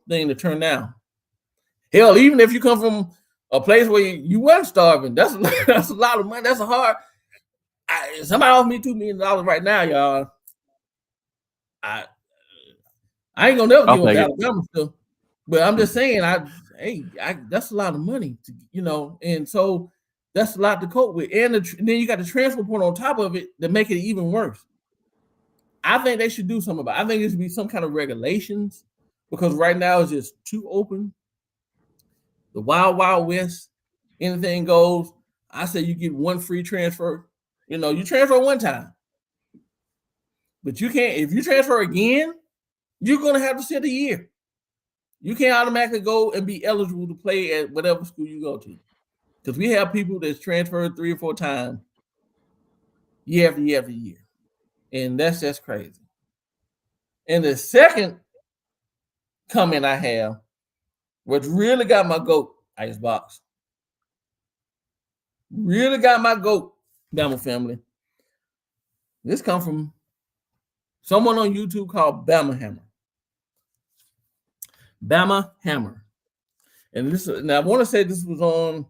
thing to turn down. Hell, even if you come from a place where you weren't starving, that's a lot of money. That's a hard. Somebody offered me $2 million right now, y'all. I ain't gonna never give up Alabama stuff, but I'm just saying, that's a lot of money, and so that's a lot to cope with. And then you got the transfer portal on top of it that make it even worse. I think they should do something about it. I think there should be some kind of regulations because right now it's just too open. The wild, wild west, anything goes. I say you get one free transfer. You transfer one time. But you can't, if you transfer again, you're going to have to sit a year. You can't automatically go and be eligible to play at whatever school you go to. Because we have people that's transferred 3 or 4 times year after year after year. And that's just crazy. And the second comment I have, what really got my goat, Icebox. Really got my goat, Bama family. This come from someone on YouTube called BAMA Hammer. BAMA Hammer. And I want to say this was on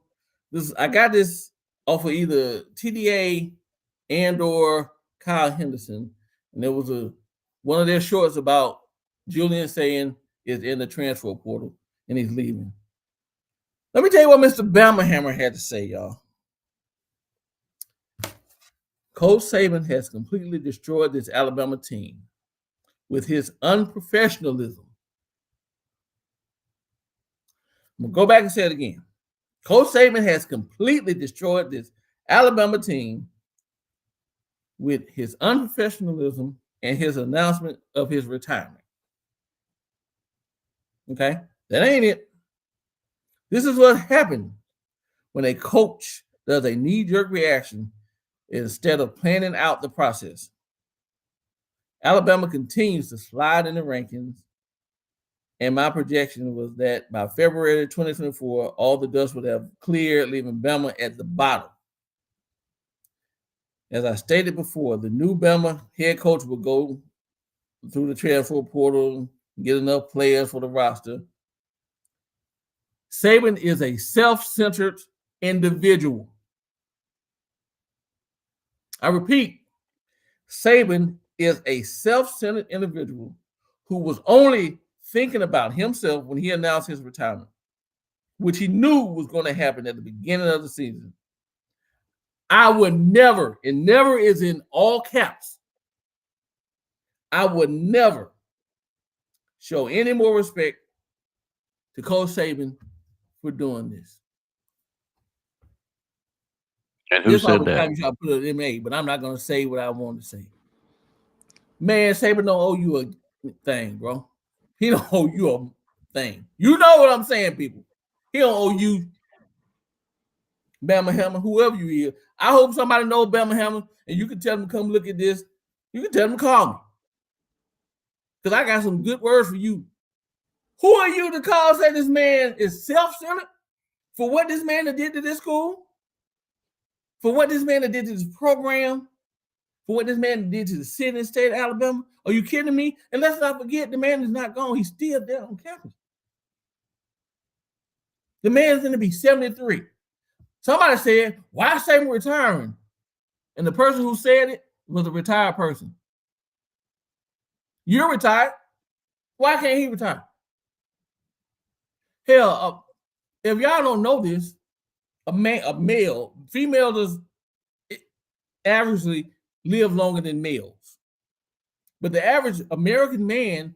this. I got this off of either TDA and or Kyle Henderson. And there was one of their shorts about Julian saying is in the transfer portal and he's leaving. Let me tell you what Mr. BAMA Hammer had to say, y'all. Coach Saban has completely destroyed this Alabama team with his unprofessionalism. I'm going to go back and say it again. Coach Saban has completely destroyed this Alabama team with his unprofessionalism and his announcement of his retirement. Okay? That ain't it. This is what happened when a coach does a knee-jerk reaction instead of planning out the process. Alabama continues to slide in the rankings, and my projection was that by February 2024, all the dust would have cleared, leaving Bama at the bottom. As I stated before, the new Bama head coach will go through the transfer portal, get enough players for the roster. Saban is a self-centered individual. I repeat, Saban is a self-centered individual who was only thinking about himself when he announced his retirement, which he knew was going to happen at the beginning of the season. I would never, and never is in all caps, I would never show any more respect to Coach Saban for doing this. And who said that? Time you try to put it in MA, but I'm not going to say what I want to say. Man, Saban don't owe you a thing, bro. He don't owe you a thing. You know what I'm saying, people. He don't owe you Bama Hammer, whoever you is. I hope somebody knows Bama Hammer, and you can tell them to come look at this. You can tell them to call me. Because I got some good words for you. Who are you to call say this man is self-centered for what this man did to this school? For what this man did to this program? For what this man did to the city and state of Alabama? Are you kidding me? And let's not forget, the man is not gone. He's still there on campus. The man's going to be 73. Somebody said, why Saban retiring? And the person who said it was a retired person. You're retired. Why can't he retire? Hell, if y'all don't know this, female does averagely live longer than males. But the average American man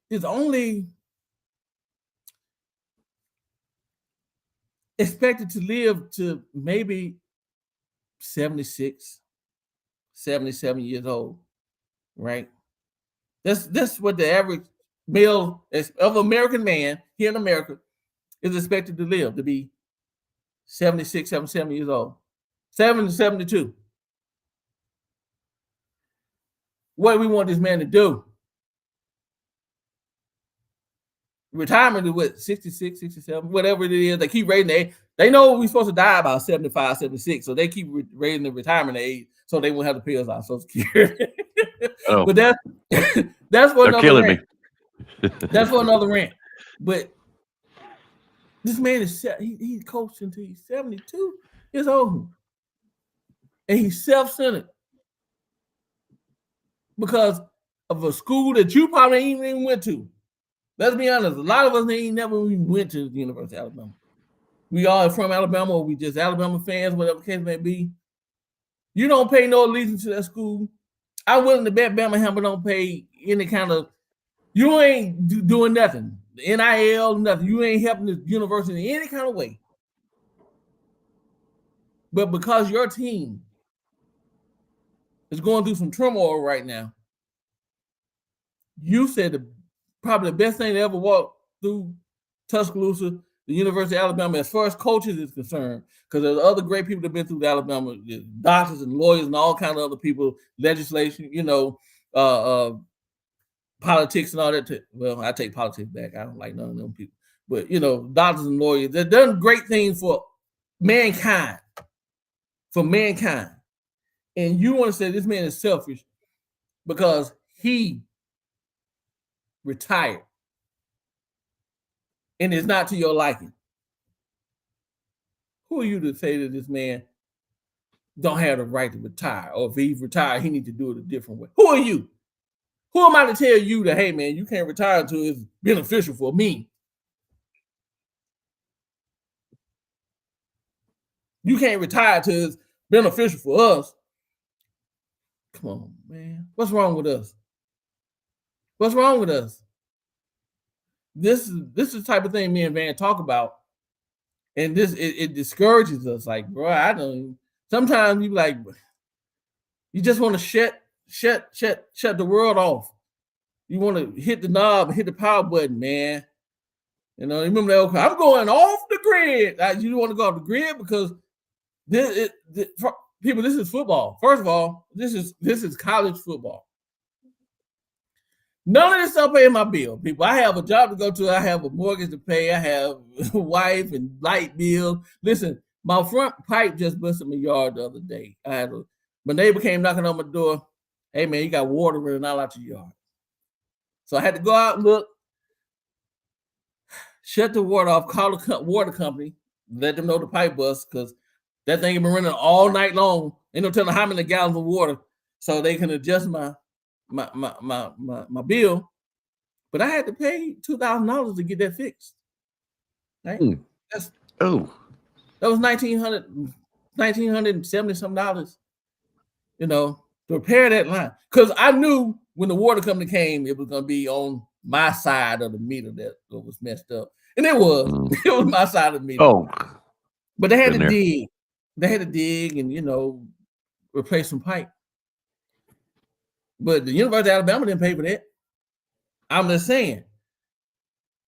is only expected to live to maybe 76, 77 years old, right? That's what the average male of American man here in America is expected to live, to be 76, 77 years old. 70 to 72. What do we want this man to do? Retirement is what, 66, 67, whatever it is. They keep raising the age. They know we're supposed to die about 75, 76, so they keep raising the retirement age so they won't have to pay us our Social Security. Oh. But that's what they're killing me. That's for another rant. But this man is he coached until he's 72 years old. And he's self-centered because of a school that you probably ain't even went to. Let's be honest, a lot of us ain't never even went to the University of Alabama. We all from Alabama, or we just Alabama fans, whatever the case may be. You don't pay no allegiance to that school. I'm willing to bet Bama Hammer don't pay any kind of, you ain't doing nothing. The NIL, nothing. You ain't helping the university in any kind of way. But because your team is going through some turmoil right now, you said probably the best thing to ever walk through Tuscaloosa, the University of Alabama, as far as coaches is concerned, because there's other great people that have been through the Alabama, doctors and lawyers and all kinds of other people, legislation, politics and all that. Well, I take politics back. I don't like none of them people. But, doctors and lawyers, they've done great things for mankind. And you want to say this man is selfish because he retired and it's not to your liking. Who are you to say that this man don't have the right to retire? Or if he's retired, he needs to do it a different way. Who are you? Who am I to tell you that, hey, man, you can't retire until it's beneficial for me? You can't retire until it's beneficial for us. Come on, man. What's wrong with us? What's wrong with us? This is the type of thing me and Van talk about. And this it discourages us. Like, bro, I don't. Sometimes you like, you just want to shut the world off. You want to hit the knob, hit the power button, man. Remember that old, I'm going off the grid. You want to go off the grid because people, this is football. First of all, this is college football. None of this stuff paying my bill, people. I have a job to go to. I have a mortgage to pay. I have a wife and light bill. Listen, my front pipe just busted my yard the other day. My neighbor came knocking on my door. Hey, man, you got water running all out your yard. So I had to go out and look, shut the water off, call the water company, let them know the pipe bust because that thing has been running all night long. Ain't no telling how many gallons of water so they can adjust my bill. But I had to pay $2,000 to get that fixed. Right? That was $1,970 some dollars, to repair that line. Because I knew when the water company came, it was gonna be on my side of the meter that was messed up. And it was. It was my side of the meter. Oh. But they had to dig. They had to dig and replace some pipe. But the University of Alabama didn't pay for that. I'm just saying.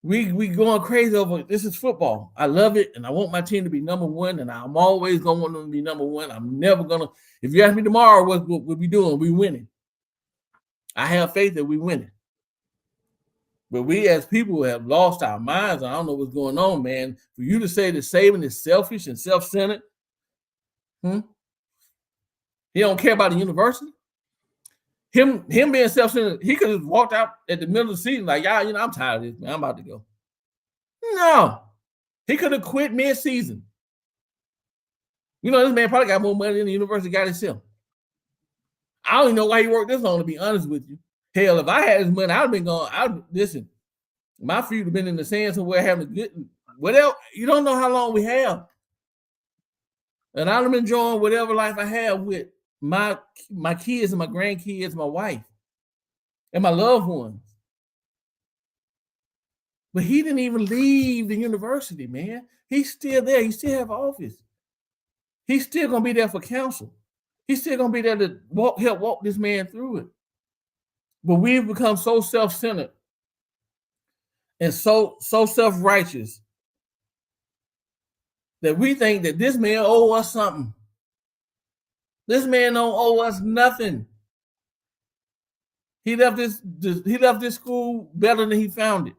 We going crazy over this is football. I love it, and I want my team to be number one, and I'm always gonna want them to be number one. I'm never gonna. If you ask me tomorrow what we doing, we winning. I have faith that we winning. But we as people have lost our minds. I don't know what's going on, man. For you to say that Saban is selfish and self-centered, he don't care about the university. Him being self-centered, he could have walked out at the middle of the season like, yeah, I'm tired of this, man. I'm about to go. No. He could have quit mid-season. This man probably got more money than the university got himself. I don't even know why he worked this long, to be honest with you. Hell, if I had his money, I'd have been gone. Listen, my feet would have been in the sand somewhere having a good, whatever. You don't know how long we have. And I'd have been enjoying whatever life I have with my kids and my grandkids, my wife, and my loved ones. But he didn't even leave the university, man. He's still there. He still have office. He's still gonna be there for counsel. He's still gonna be there to help walk this man through it. But we've become so self-centered and so self-righteous that we think that this man owe us something. This man don't owe us nothing. He left this school better than he found it.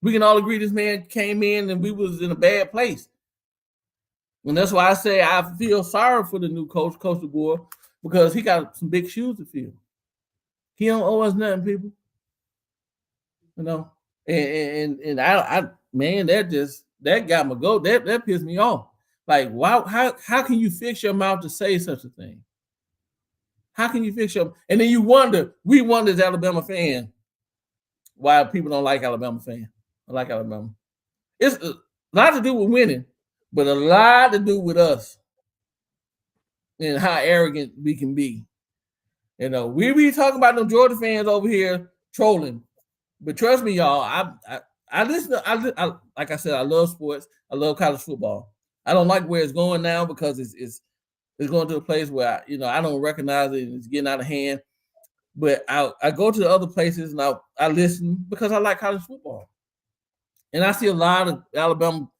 We can all agree this man came in and we was in a bad place. And that's why I say I feel sorry for the new coach, Coach DeBoer, because he got some big shoes to fill. He don't owe us nothing, people. And I man, that got my goat. That pissed me off. Like, why? How can you fix your mouth to say such a thing? How can you fix your? And then we wonder as Alabama fans why people don't like Alabama fans. I like Alabama. It's a lot to do with winning, but a lot to do with us and how arrogant we can be. We be talking about them Georgia fans over here trolling, but trust me, y'all. I listen. I like I said, I love sports. I love college football. I don't like where it's going now because it's going to a place where I don't recognize it and it's getting out of hand. But I go to the other places and I listen because I like college football. And I see a lot of Alabama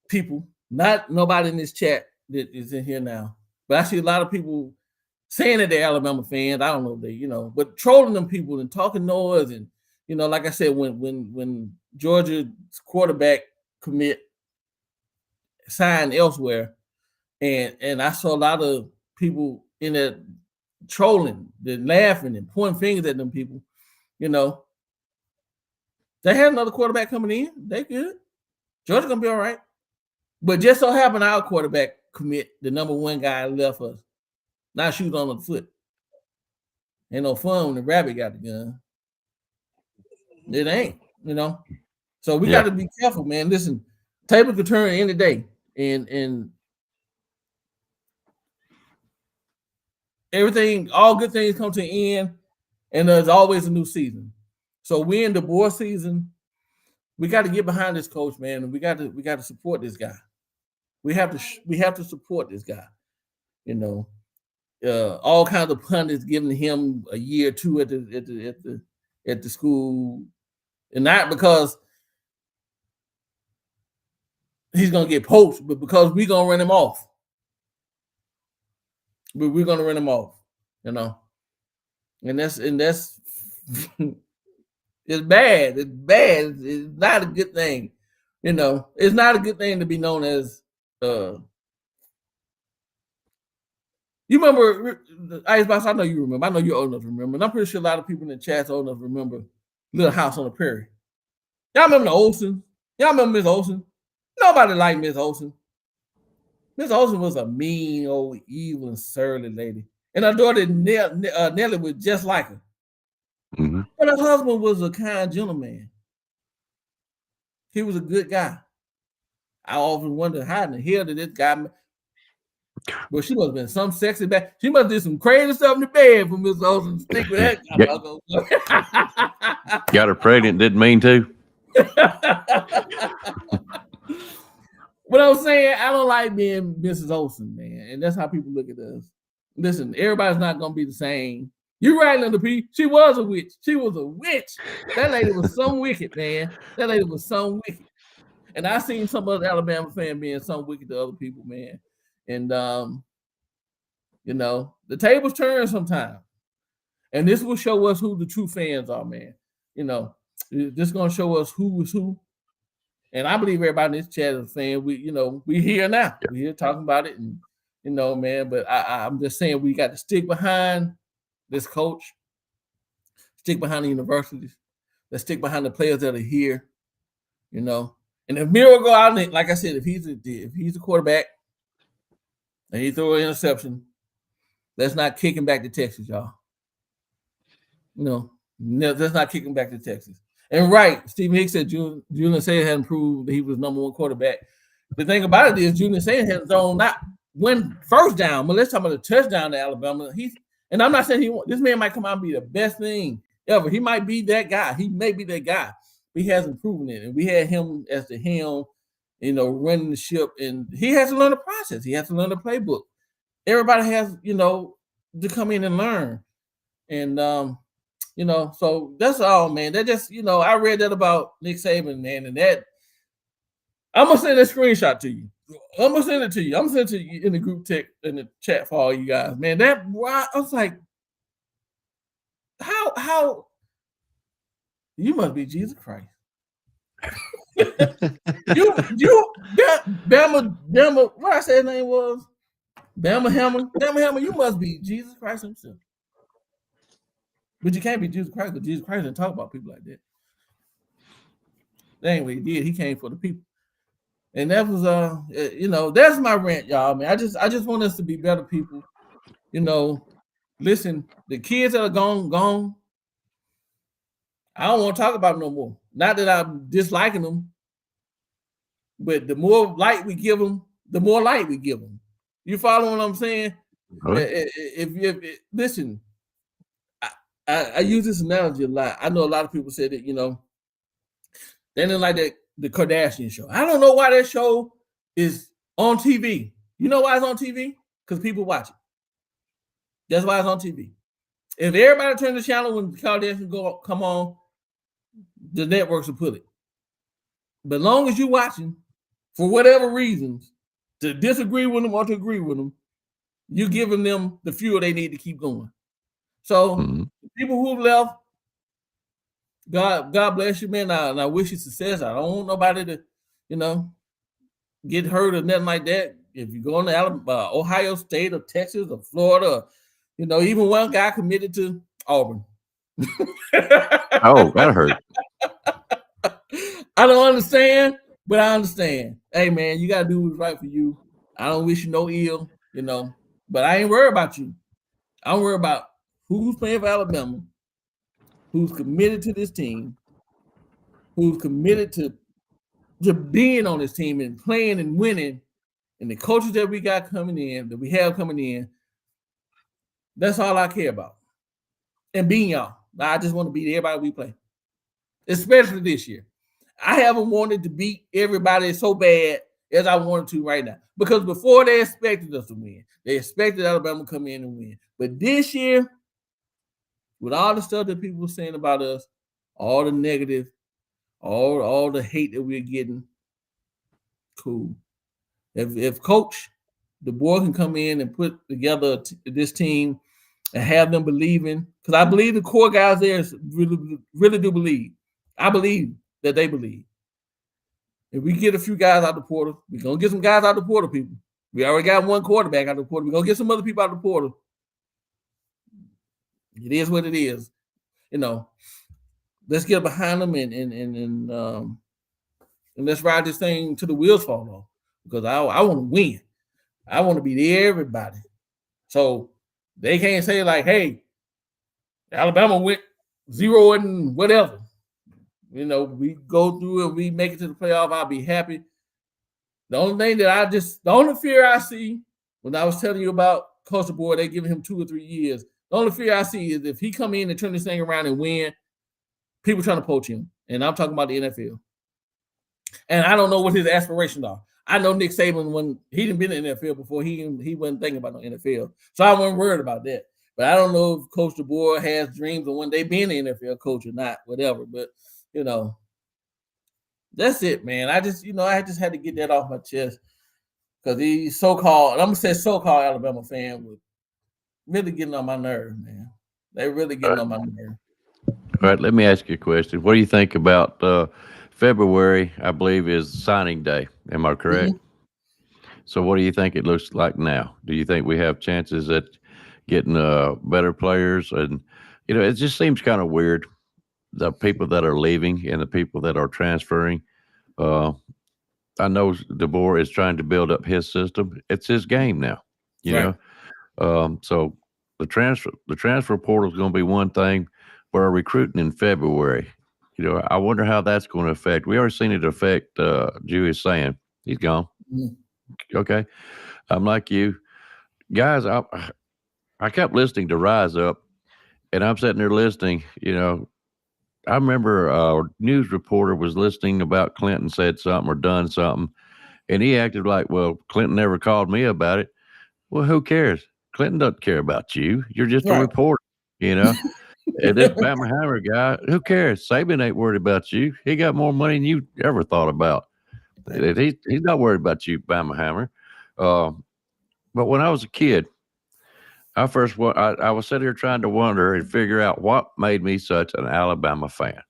people, not nobody in this chat that is in here now, but I see a lot of people saying that they're Alabama fans. I don't know if they, but trolling them people and talking noise and, like I said, when Georgia's quarterback commit signed elsewhere, and I saw a lot of people in there trolling, they're laughing and pointing fingers at them people, They had another quarterback coming in. They good. Georgia's gonna be all right. But just so happened our quarterback commit, the number one guy left us. Now shoot on the foot. Ain't no fun when the rabbit got the gun. It ain't, So we got to be careful, man. Listen, table could turn any day, and everything, all good things come to an end, and there's always a new season. So we in the board season. We got to get behind this coach, man, and we got to support this guy. We have to support this guy. All kinds of pundits giving him a year or two at the school, and not because he's gonna get poached, but because we're gonna run him off. We're gonna run him off, and that's it's bad. It's bad. It's not a good thing. It's not a good thing to be known as. You remember Icebox? I know you remember. I know you're old enough to remember. And I'm pretty sure a lot of people in the chat's old enough to remember Little House on the Prairie. Y'all remember the Olsen? Y'all remember Miss Olsen? Nobody liked Miss Olsen. Miss Olsen was a mean, old, evil, and surly lady. And her daughter Nellie was just like her. Mm-hmm. But her husband was a kind gentleman. He was a good guy. I often wonder how in the hell did this guy. Well, she must have been some sexy back. She must have did some crazy stuff in the bed for Miss Olsen to stick with that. Got her pregnant, didn't mean to. What I'm saying, I don't like being Mrs. Olsen, man. And that's how people look at us. Listen, everybody's not going to be the same. You're right, Linda P. She was a witch. She was a witch. That lady was some wicked, man. That lady was some wicked. And I seen some other Alabama fan being some wicked to other people, man. And, you know, the tables turn sometimes. And this will show us who the true fans are, man. You know, this is going to show us who is who. And I believe everybody in this chat is a fan. We here now. We're here talking about it. And, you know, man, but I'm just saying we got to stick behind this coach, stick behind the universities, let's stick behind the players that are here, you know. And if Miro go out, and, like I said, if he's a quarterback and he throw an interception, let's not kick him back to Texas, y'all. No, let's not kick him back to Texas. And right, Stephen Hicks said Julian Sayer hadn't proved that he was number one quarterback. The thing about it is Julian Sayer has thrown not one first down, but let's talk about a touchdown to Alabama. And I'm not saying this man might come out and be the best thing ever. He might be that guy. He may be that guy. But he hasn't proven it. And we had him as the helm, you know, running the ship. And he has to learn the process. He has to learn the playbook. Everybody has, you know, to come in and learn. And, you know, so that's all, man. That just, you know, I read that about Nick Saban, man. And that, I'm going to send that screenshot to you. I'm gonna send it to you. I'm gonna send it to you in the group text in the chat for all you guys. Man, I was like, how you must be Jesus Christ. you Bama, what I said his name was? Bama Hammer, you must be Jesus Christ himself. But you can't be Jesus Christ because Jesus Christ didn't talk about people like that. That ain't what he did. He came for the people. And that was you know, that's my rant, y'all, man. I just want us to be better people. You know, listen, the kids that are gone. I don't want to talk about them no more. Not that I'm disliking them, but the more light we give them, the more light we give them. You follow what I'm saying? Right. If listen, I use this analogy a lot. I know a lot of people say that, you know, they didn't like that. The Kardashian show. I don't know why that show is on TV. You know why it's on TV? Because people watch it. That's why it's on TV. If everybody turn the channel when the Kardashians come on, the networks will put it. But as long as you're watching, for whatever reasons, to disagree with them or to agree with them, you're giving them the fuel they need to keep going. So people who left, God bless you, man. And I wish you success. I don't want nobody to, you know, get hurt or nothing like that. If you go to Alabama, Ohio State or Texas or Florida, you know, even one guy committed to Auburn. Oh, that hurt. I don't understand, but I understand. Hey, man, you got to do what's right for you. I don't wish you no ill, you know, but I ain't worried about you. I'm worried about who's playing for Alabama, who's committed to this team, who's committed to being on this team and playing and winning, and the coaches that we got coming in, that we have coming in. That's all I care about. And being y'all. I just want to beat everybody we play, especially this year. I haven't wanted to beat everybody so bad as I wanted to right now. Because before they expected us to win. They expected Alabama to come in and win. But this year, with all the stuff that people were saying about us, all the negative, all the hate that we're getting, cool. If Coach DeBoer can come in and put together this team and have them believing, because I believe the core guys there really do believe. I believe that they believe. If we get a few guys out the portal, we're going to get some guys out the portal, people. We already got one quarterback out the portal. We're going to get some other people out the portal. It is what it is. You know, let's get behind them and let's ride this thing till the wheels fall off. Because I want to win. I want to beat everybody. So they can't say like, hey, Alabama went 0 and whatever. You know, we go through and we make it to the playoff, I'll be happy. The only thing that the only fear I see when I was telling you about Coach DeBoer, they giving him 2 or 3 years. The only fear I see is if he come in and turn this thing around and win, people trying to poach him. And I'm talking about the NFL. And I don't know what his aspirations are. I know Nick Saban, when he didn't been in the NFL before, he wasn't thinking about no NFL. So I wasn't worried about that. But I don't know if Coach DeBoer has dreams of one day being an NFL coach or not, whatever. But, you know, that's it, man. I just had to get that off my chest because these so-called, I'm going to say so-called Alabama fan was really getting on my nerve, man. They really getting on my nerve. All right, let me ask you a question. What do you think about February, I believe, is signing day? Am I correct? Mm-hmm. So what do you think it looks like now? Do you think we have chances at getting better players? And, you know, it just seems kind of weird, the people that are leaving and the people that are transferring. I know DeBoer is trying to build up his system. It's his game now, you Right. know. So the transfer portal is going to be one thing. We're recruiting in February. You know, I wonder how that's going to affect. We already seen it affect Julius saying he's gone. Mm-hmm. Okay, I'm like you guys. I kept listening to Rise Up, and I'm sitting there listening. You know, I remember a news reporter was listening about Clinton said something or done something, and he acted like, well, Clinton never called me about it. Well, who cares? Clinton doesn't care about you. You're just a Right. reporter, you know. And this Bama Hammer guy, who cares? Saban ain't worried about you. He got more money than you ever thought about. He's not worried about you, Bama Hammer. But when I was a kid, I was sitting here trying to wonder and figure out what made me such an Alabama fan.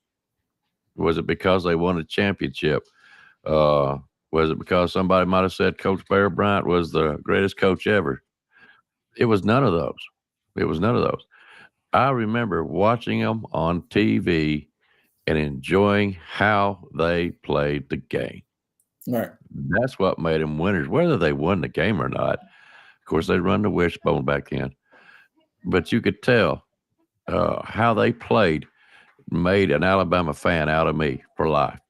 Was it because they won a championship? Was it because somebody might have said Coach Bear Bryant was the greatest coach ever? It was none of those. It was none of those. I remember watching them on TV and enjoying how they played the game. Right. That's what made them winners, whether they won the game or not. Of course, they run the wishbone back then. But you could tell how they played made an Alabama fan out of me for life.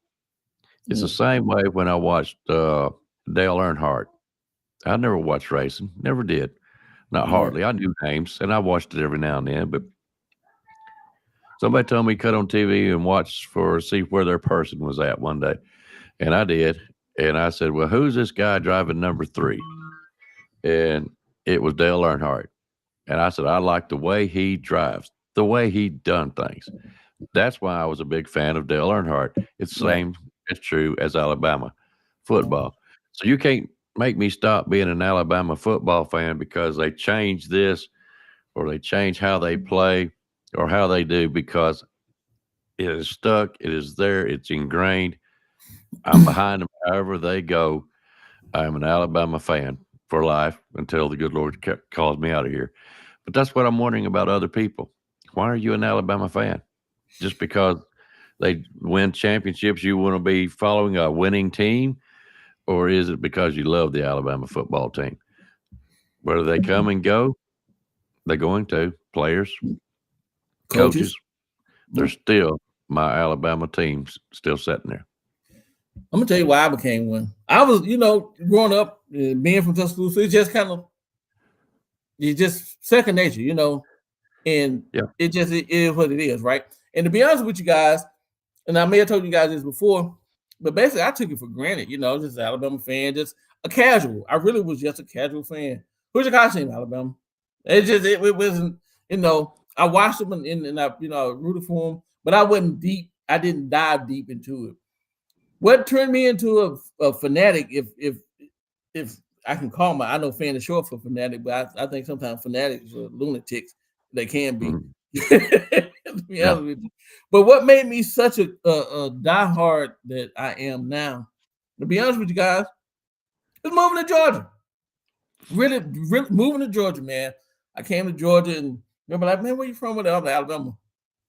It's the same way when I watched Dale Earnhardt. I never watched racing, never did. Not hardly. I knew names, and I watched it every now and then. But somebody told me cut on TV and see where their person was at one day. And I did. And I said, well, who's this guy driving number 3? And it was Dale Earnhardt. And I said, I like the way he drives, the way he done things. That's why I was a big fan of Dale Earnhardt. It's the same. It's true as Alabama football. So you can't make me stop being an Alabama football fan because they change this or they change how they play or how they do, because it is stuck. It is there. It's ingrained. I'm behind them however they go. I'm an Alabama fan for life until the good Lord calls me out of here. But that's what I'm wondering about other people. Why are you an Alabama fan? Just because they win championships, you want to be following a winning team? Or is it because you love the Alabama football team? Whether they come and go, they're going to. Players, coaches, they're still my Alabama team's still sitting there. I'm gonna tell you why I became one. I was, growing up, being from Tuscaloosa, it's just it's just second nature, and it is what it is, right? And to be honest with you guys, and I may have told you guys this before, but basically I took it for granted, just an Alabama fan, just a casual. I really was just a casual fan. Who's your college team, Alabama? It wasn't, I watched them and I, rooted for them, but I wasn't deep. I didn't dive deep into it. What turned me into a fanatic, if I can call I know fan is short for fanatic, but I think sometimes fanatics are lunatics. They can be. To be honest with you. But what made me such a diehard that I am now, to be honest with you guys, is moving to Georgia. Really moving to Georgia, man. I came to Georgia and remember, like, man, where you from? I'm like, Alabama.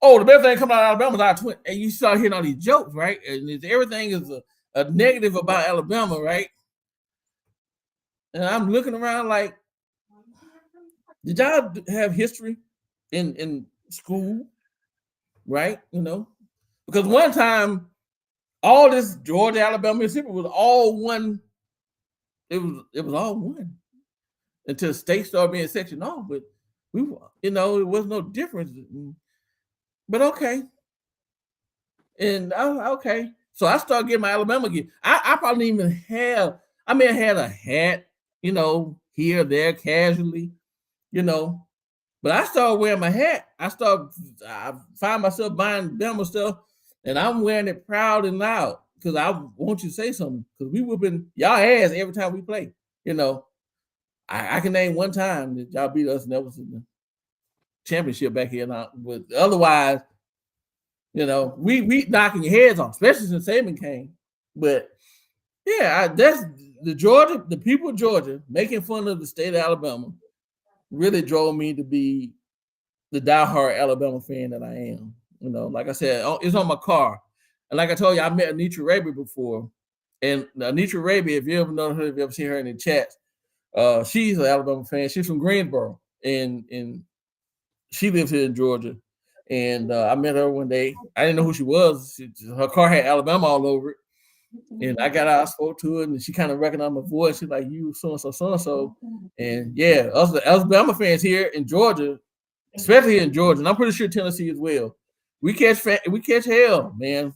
Oh, the best thing coming out of Alabama is our twin. And you start hearing all these jokes, right? And everything is a negative about Alabama, right? And I'm looking around like, did y'all have history in school? Right? Because one time all this Georgia, Alabama, Mississippi was all one. It was all one until states started being sectioned off. But it was no difference. But okay. And okay. So I started getting my Alabama gear. I probably didn't even have, I may have had a hat, here or there casually, but I started wearing my hat. I find myself buying Bama stuff, and I'm wearing it proud and loud because I want you to say something, because we whooping y'all ass every time we play. I can name one time that y'all beat us, and that was in the championship back here. Now, but otherwise, we knocking your heads off, especially since Saban came. But yeah, that's the people of Georgia making fun of the state of Alabama really drove me to be the diehard Alabama fan that I am. Like I said, it's on my car. And like I told you, I met Anitra Raby before. And Anitra Raby, if you ever know her, if you ever seen her in the chats, she's an Alabama fan. She's from Greensboro, and she lives here in Georgia. And I met her one day. I didn't know who she was. Her car had Alabama all over it. And I got out, I spoke to her, and she kind of recognized my voice. She's like, "You so-and-so, so-and-so." And yeah, us Alabama fans here in Georgia, especially here in Georgia, and I'm pretty sure Tennessee as well. We catch hell, man,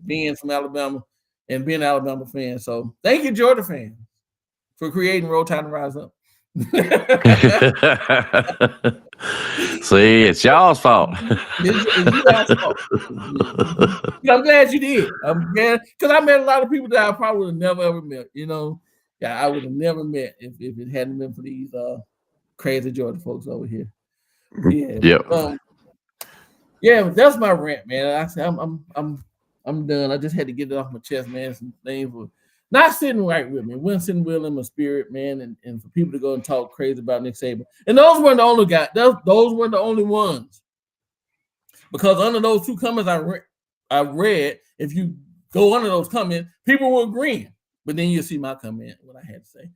being from Alabama and being an Alabama fan. So thank you, Georgia fans, for creating RollTide Riseup. See, it's y'all's fault. It's fault. I'm glad you did. I'm glad, because I met a lot of people that I probably would have never ever met. I would have never met if it hadn't been for these crazy Georgia folks over here. Yeah. Yep. Yeah, that's my rant, man. I'm done. I just had to get it off my chest, man. Some things were not sitting right with me. It wasn't sitting well in my spirit, man. And for people to go and talk crazy about Nick Saban. And those weren't the only guys. Those weren't the only ones. Because under those two comments I read, if you go under those comments, people were agreeing. But then you'll see my comment, what I had to say.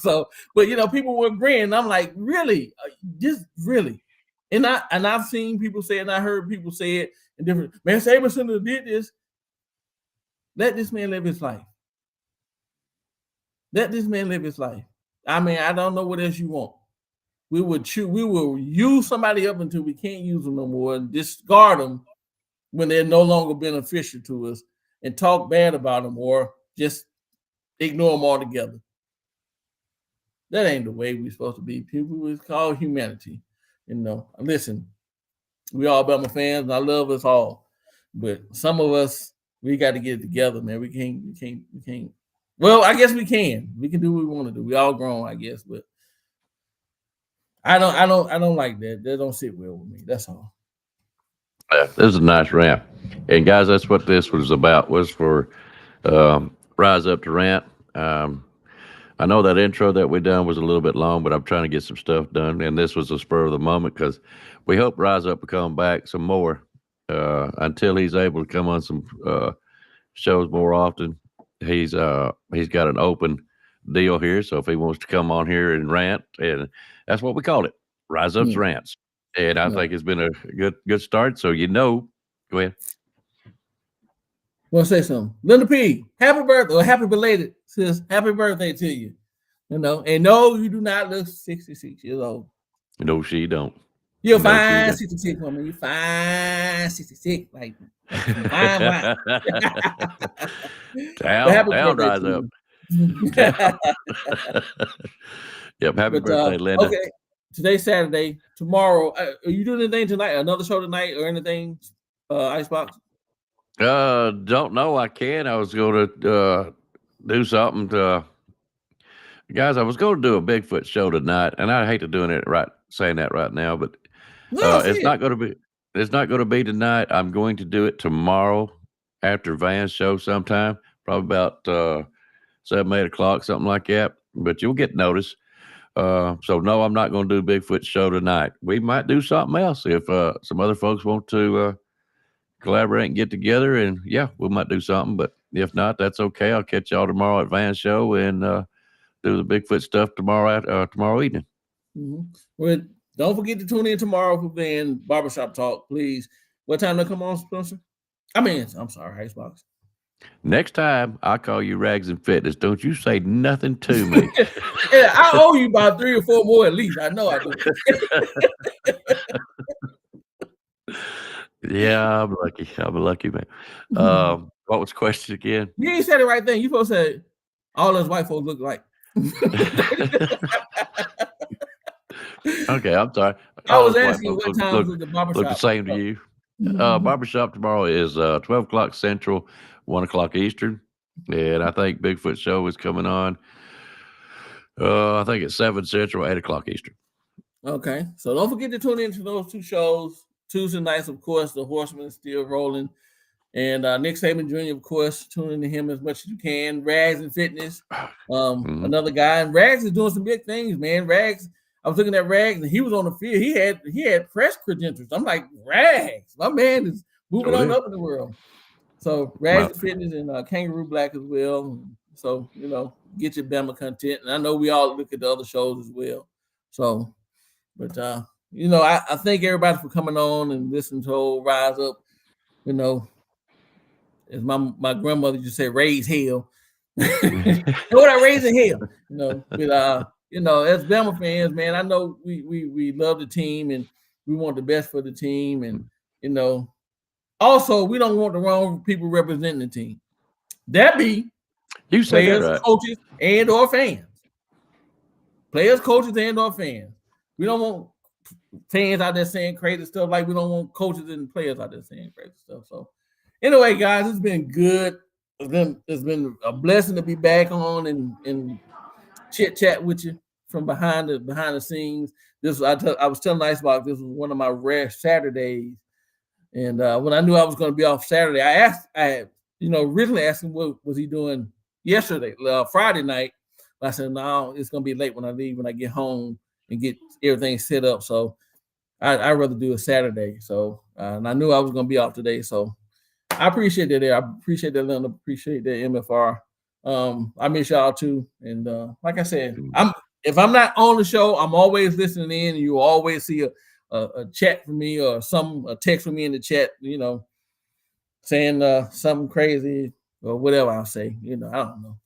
So, but people were agreeing. And I'm like, really? Just really? And I've seen people say it, and I heard people say it in different, man, Saban shouldn't have did this. Let this man live his life. Let this man live his life. I mean, I don't know what else you want. We will use somebody up until we can't use them no more, and discard them when they're no longer beneficial to us, and talk bad about them, or just ignore them altogether. That ain't the way we're supposed to be. People, it's called humanity. Listen, we all Bama fans, and I love us all, but some of us, we got to get it together, man. We can't. Well, I guess we can. We can do what we want to do. We all grown, I guess, but I don't like that. That don't sit well with me. That's all. Yeah, this is a nice rant. And guys, that's what this was about, was for Rise Up to Rant. I know that intro that we done was a little bit long, but I'm trying to get some stuff done. And this was a spur of the moment, because we hope Rise Up will come back some more until he's able to come on some shows more often. He's got an open deal here. So if he wants to come on here and rant, and that's what we call it, Rise Up's Rants. And I think it's been a good start. So go ahead. Want to say something? Linda P, happy birthday, or happy belated, sis. Happy birthday to you. And no, you do not look 66 years old. No, she don't. You're fine 66 woman. You're fine 66. Like fine wine. Down, Rise Up. Yep, happy birthday, Linda. Okay, today's Saturday. Tomorrow, are you doing anything tonight? Another show tonight or anything? Icebox? Don't know. I can. I was going to do something to guys. I was going to do a Bigfoot show tonight, and I hate to saying that right now, but it's not going to be tonight. I'm going to do it tomorrow after Van's show sometime, probably about 7, 8 o'clock, something like that. But you'll get notice. So no, I'm not going to do Bigfoot show tonight. We might do something else if some other folks want to collaborate and get together, and yeah, we might do something. But if not, that's okay. I'll catch y'all tomorrow at Van's show and do the Bigfoot stuff tomorrow evening. Mm-hmm. Well, don't forget to tune in tomorrow for Van Barbershop Talk, please. What time to come on, Spencer? I'm sorry, Icebox. Next time I call you Rags and Fitness, don't you say nothing to me. Yeah, I owe you about 3 or 4 more at least. I know I do. Yeah, I'm lucky. I'm a lucky man. What was the question again? You ain't said the right thing. You supposed to say all us white folks look like. Okay, I'm sorry. I was All those asking white what folks times is the barbershop. look the same to you. Barbershop tomorrow is 12 o'clock Central, 1 o'clock Eastern. And I think Bigfoot Show is coming on. I think it's 7 Central, 8 o'clock Eastern. Okay. So don't forget to tune into those 2 shows. Tuesday nights, of course, the Horseman is still rolling. And Nick Saban Jr., of course, tune into him as much as you can. Rags and Fitness, another guy. And Rags is doing some big things, man. Rags, I was looking at Rags, and he was on the field. He had press credentials. I'm like, Rags, my man is moving on up in the world. So Rags and Fitness and Kangaroo Black as well. So, get your Bama content. And I know we all look at the other shows as well. So, but, I thank everybody for coming on and listening to old Rise Up. As my grandmother used to say, raise hell. What I raise in hell, But as Bama fans, man, I know we love the team and we want the best for the team, and also we don't want the wrong people representing the team. That be you said players, that right. coaches, and or fans. Players, coaches, and or fans. We don't want fans out there saying crazy stuff like we don't want coaches and players out there saying crazy stuff. So. Anyway, guys, it's been good. It's been a blessing to be back on and chit chat with you from behind the scenes. I was telling Icebox this was one of my rare Saturdays, and when I knew I was going to be off Saturday, I originally asked him what was he doing yesterday, Friday night. But I said no, it's going to be late when I leave when I get home and get everything set up. So I'd rather do a Saturday. So and I knew I was going to be off today, so. I appreciate that. I appreciate that, Linda. Appreciate that, MFR. I miss y'all too. And like I said, if I'm not on the show, I'm always listening in. And you always see a chat from me or a text from me in the chat. Saying something crazy or whatever I'll say. I don't know.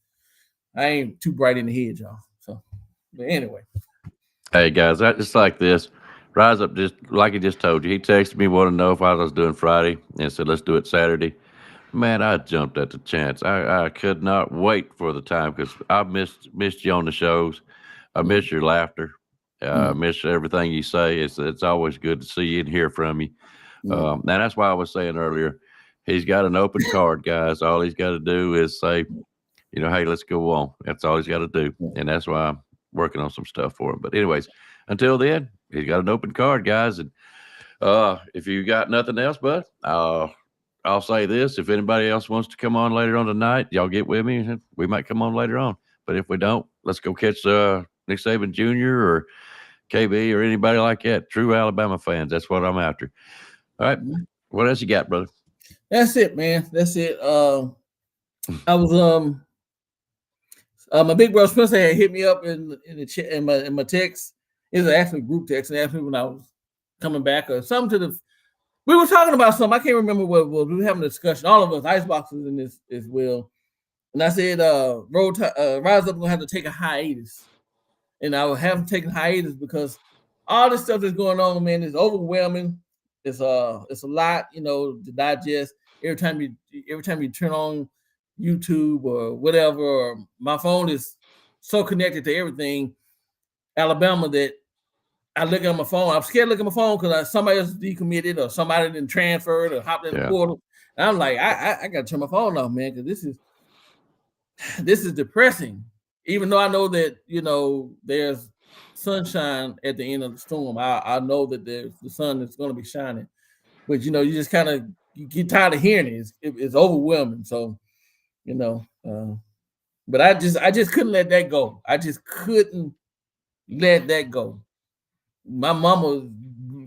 I ain't too bright in the head, y'all. So, but anyway. Hey guys, it's like this. Rise Up, just like he just told you, he texted me, wanted to know if I was doing Friday, and said, let's do it Saturday. Man, I jumped at the chance. I could not wait for the time because I missed you on the shows. I miss your laughter. I miss everything you say. It's always good to see you and hear from you. And that's why I was saying earlier, he's got an open card, guys. All he's got to do is say, hey, let's go on. That's all he's got to do. And that's why I'm working on some stuff for him. But anyways, until then, he's got an open card, guys. And if you got nothing else, bud, I'll say this. If anybody else wants to come on later on tonight, y'all get with me. We might come on later on. But if we don't, let's go catch Nick Saban Jr. or KB or anybody like that. True Alabama fans. That's what I'm after. All right. What else you got, brother? That's it, man. That's it. I was my big brother Spencer had hit me up in the chat in my text. It was actually group text and asked me when I was coming back or something we were talking about something. I can't remember what it was. We were having a discussion. All of us, Iceboxes in this as well. And I said, Rise Up gonna have to take a hiatus. And I will have to take a hiatus because all this stuff that's going on, man, is overwhelming. It's a lot, to digest. Every time you turn on YouTube or whatever, or my phone is so connected to everything, Alabama, that I look at my phone. I'm scared to look at my phone because somebody else decommitted or somebody didn't transfer it or hopped in the portal. And I'm like, I got to turn my phone off, man, because this is depressing. Even though I know that, there's sunshine at the end of the storm. I know that there's the sun is going to be shining. But, you just kind of get tired of hearing it. It's overwhelming. So, but I just couldn't let that go. I just couldn't let that go. My mama,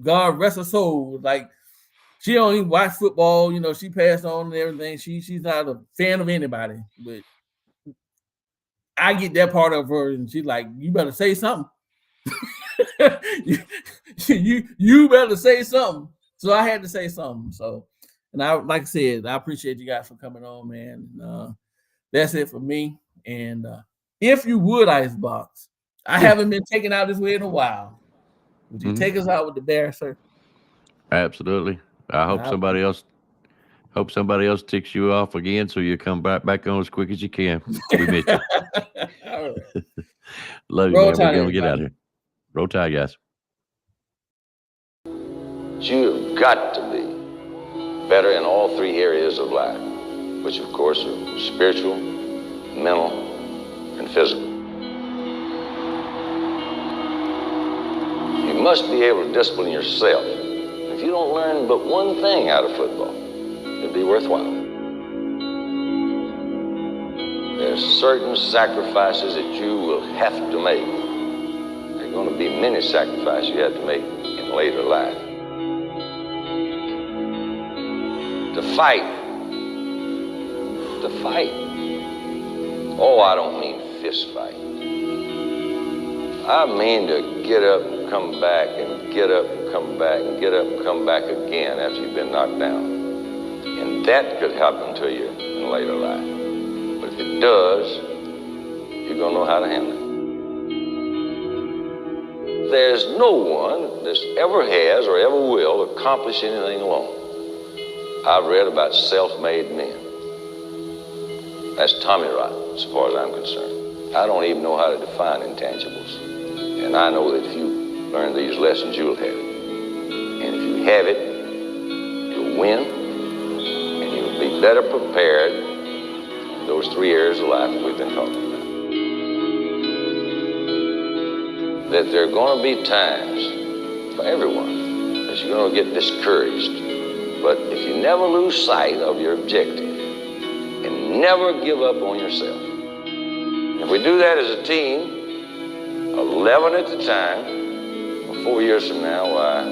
God rest her soul, like she don't even watch football. She passed on and everything. She's not a fan of anybody. But I get that part of her, and she's like, "You better say something. you better say something." So I had to say something. So, and I, like I said, I appreciate you guys for coming on, man. That's it for me. And if you would, Icebox, I haven't been taken out this way in a while. Would you take us out with the bear, sir? Absolutely. I hope somebody else ticks you off again, so you come back on as quick as you can. We missed you. All right. Love you, Roll man. We're Tide, gonna get out everybody. of here. Roll Tide, guys. You've got to be better in all three areas of life, which of course are spiritual, mental, and physical. You must be able to discipline yourself. If you don't learn but one thing out of football, it'll be worthwhile. There's certain sacrifices that you will have to make. There are going to be many sacrifices you have to make in later life. To fight. Oh, I don't mean fist fight. I mean to get up and come back and get up and come back and get up and come back again after you've been knocked down. And that could happen to you in later life. But if it does, you're going to know how to handle it. There's no one that ever has or ever will accomplish anything alone. I've read about self-made men. That's Tommy rot, as far as I'm concerned. I don't even know how to define intangibles. And I know that if you learn these lessons, you'll have it. And if you have it, you'll win, and you'll be better prepared in those three areas of life that we've been talking about. That there are going to be times for everyone that you're going to get discouraged. But if you never lose sight of your objective and never give up on yourself, if we do that as a team, 11 at a time, 4 years from now, why,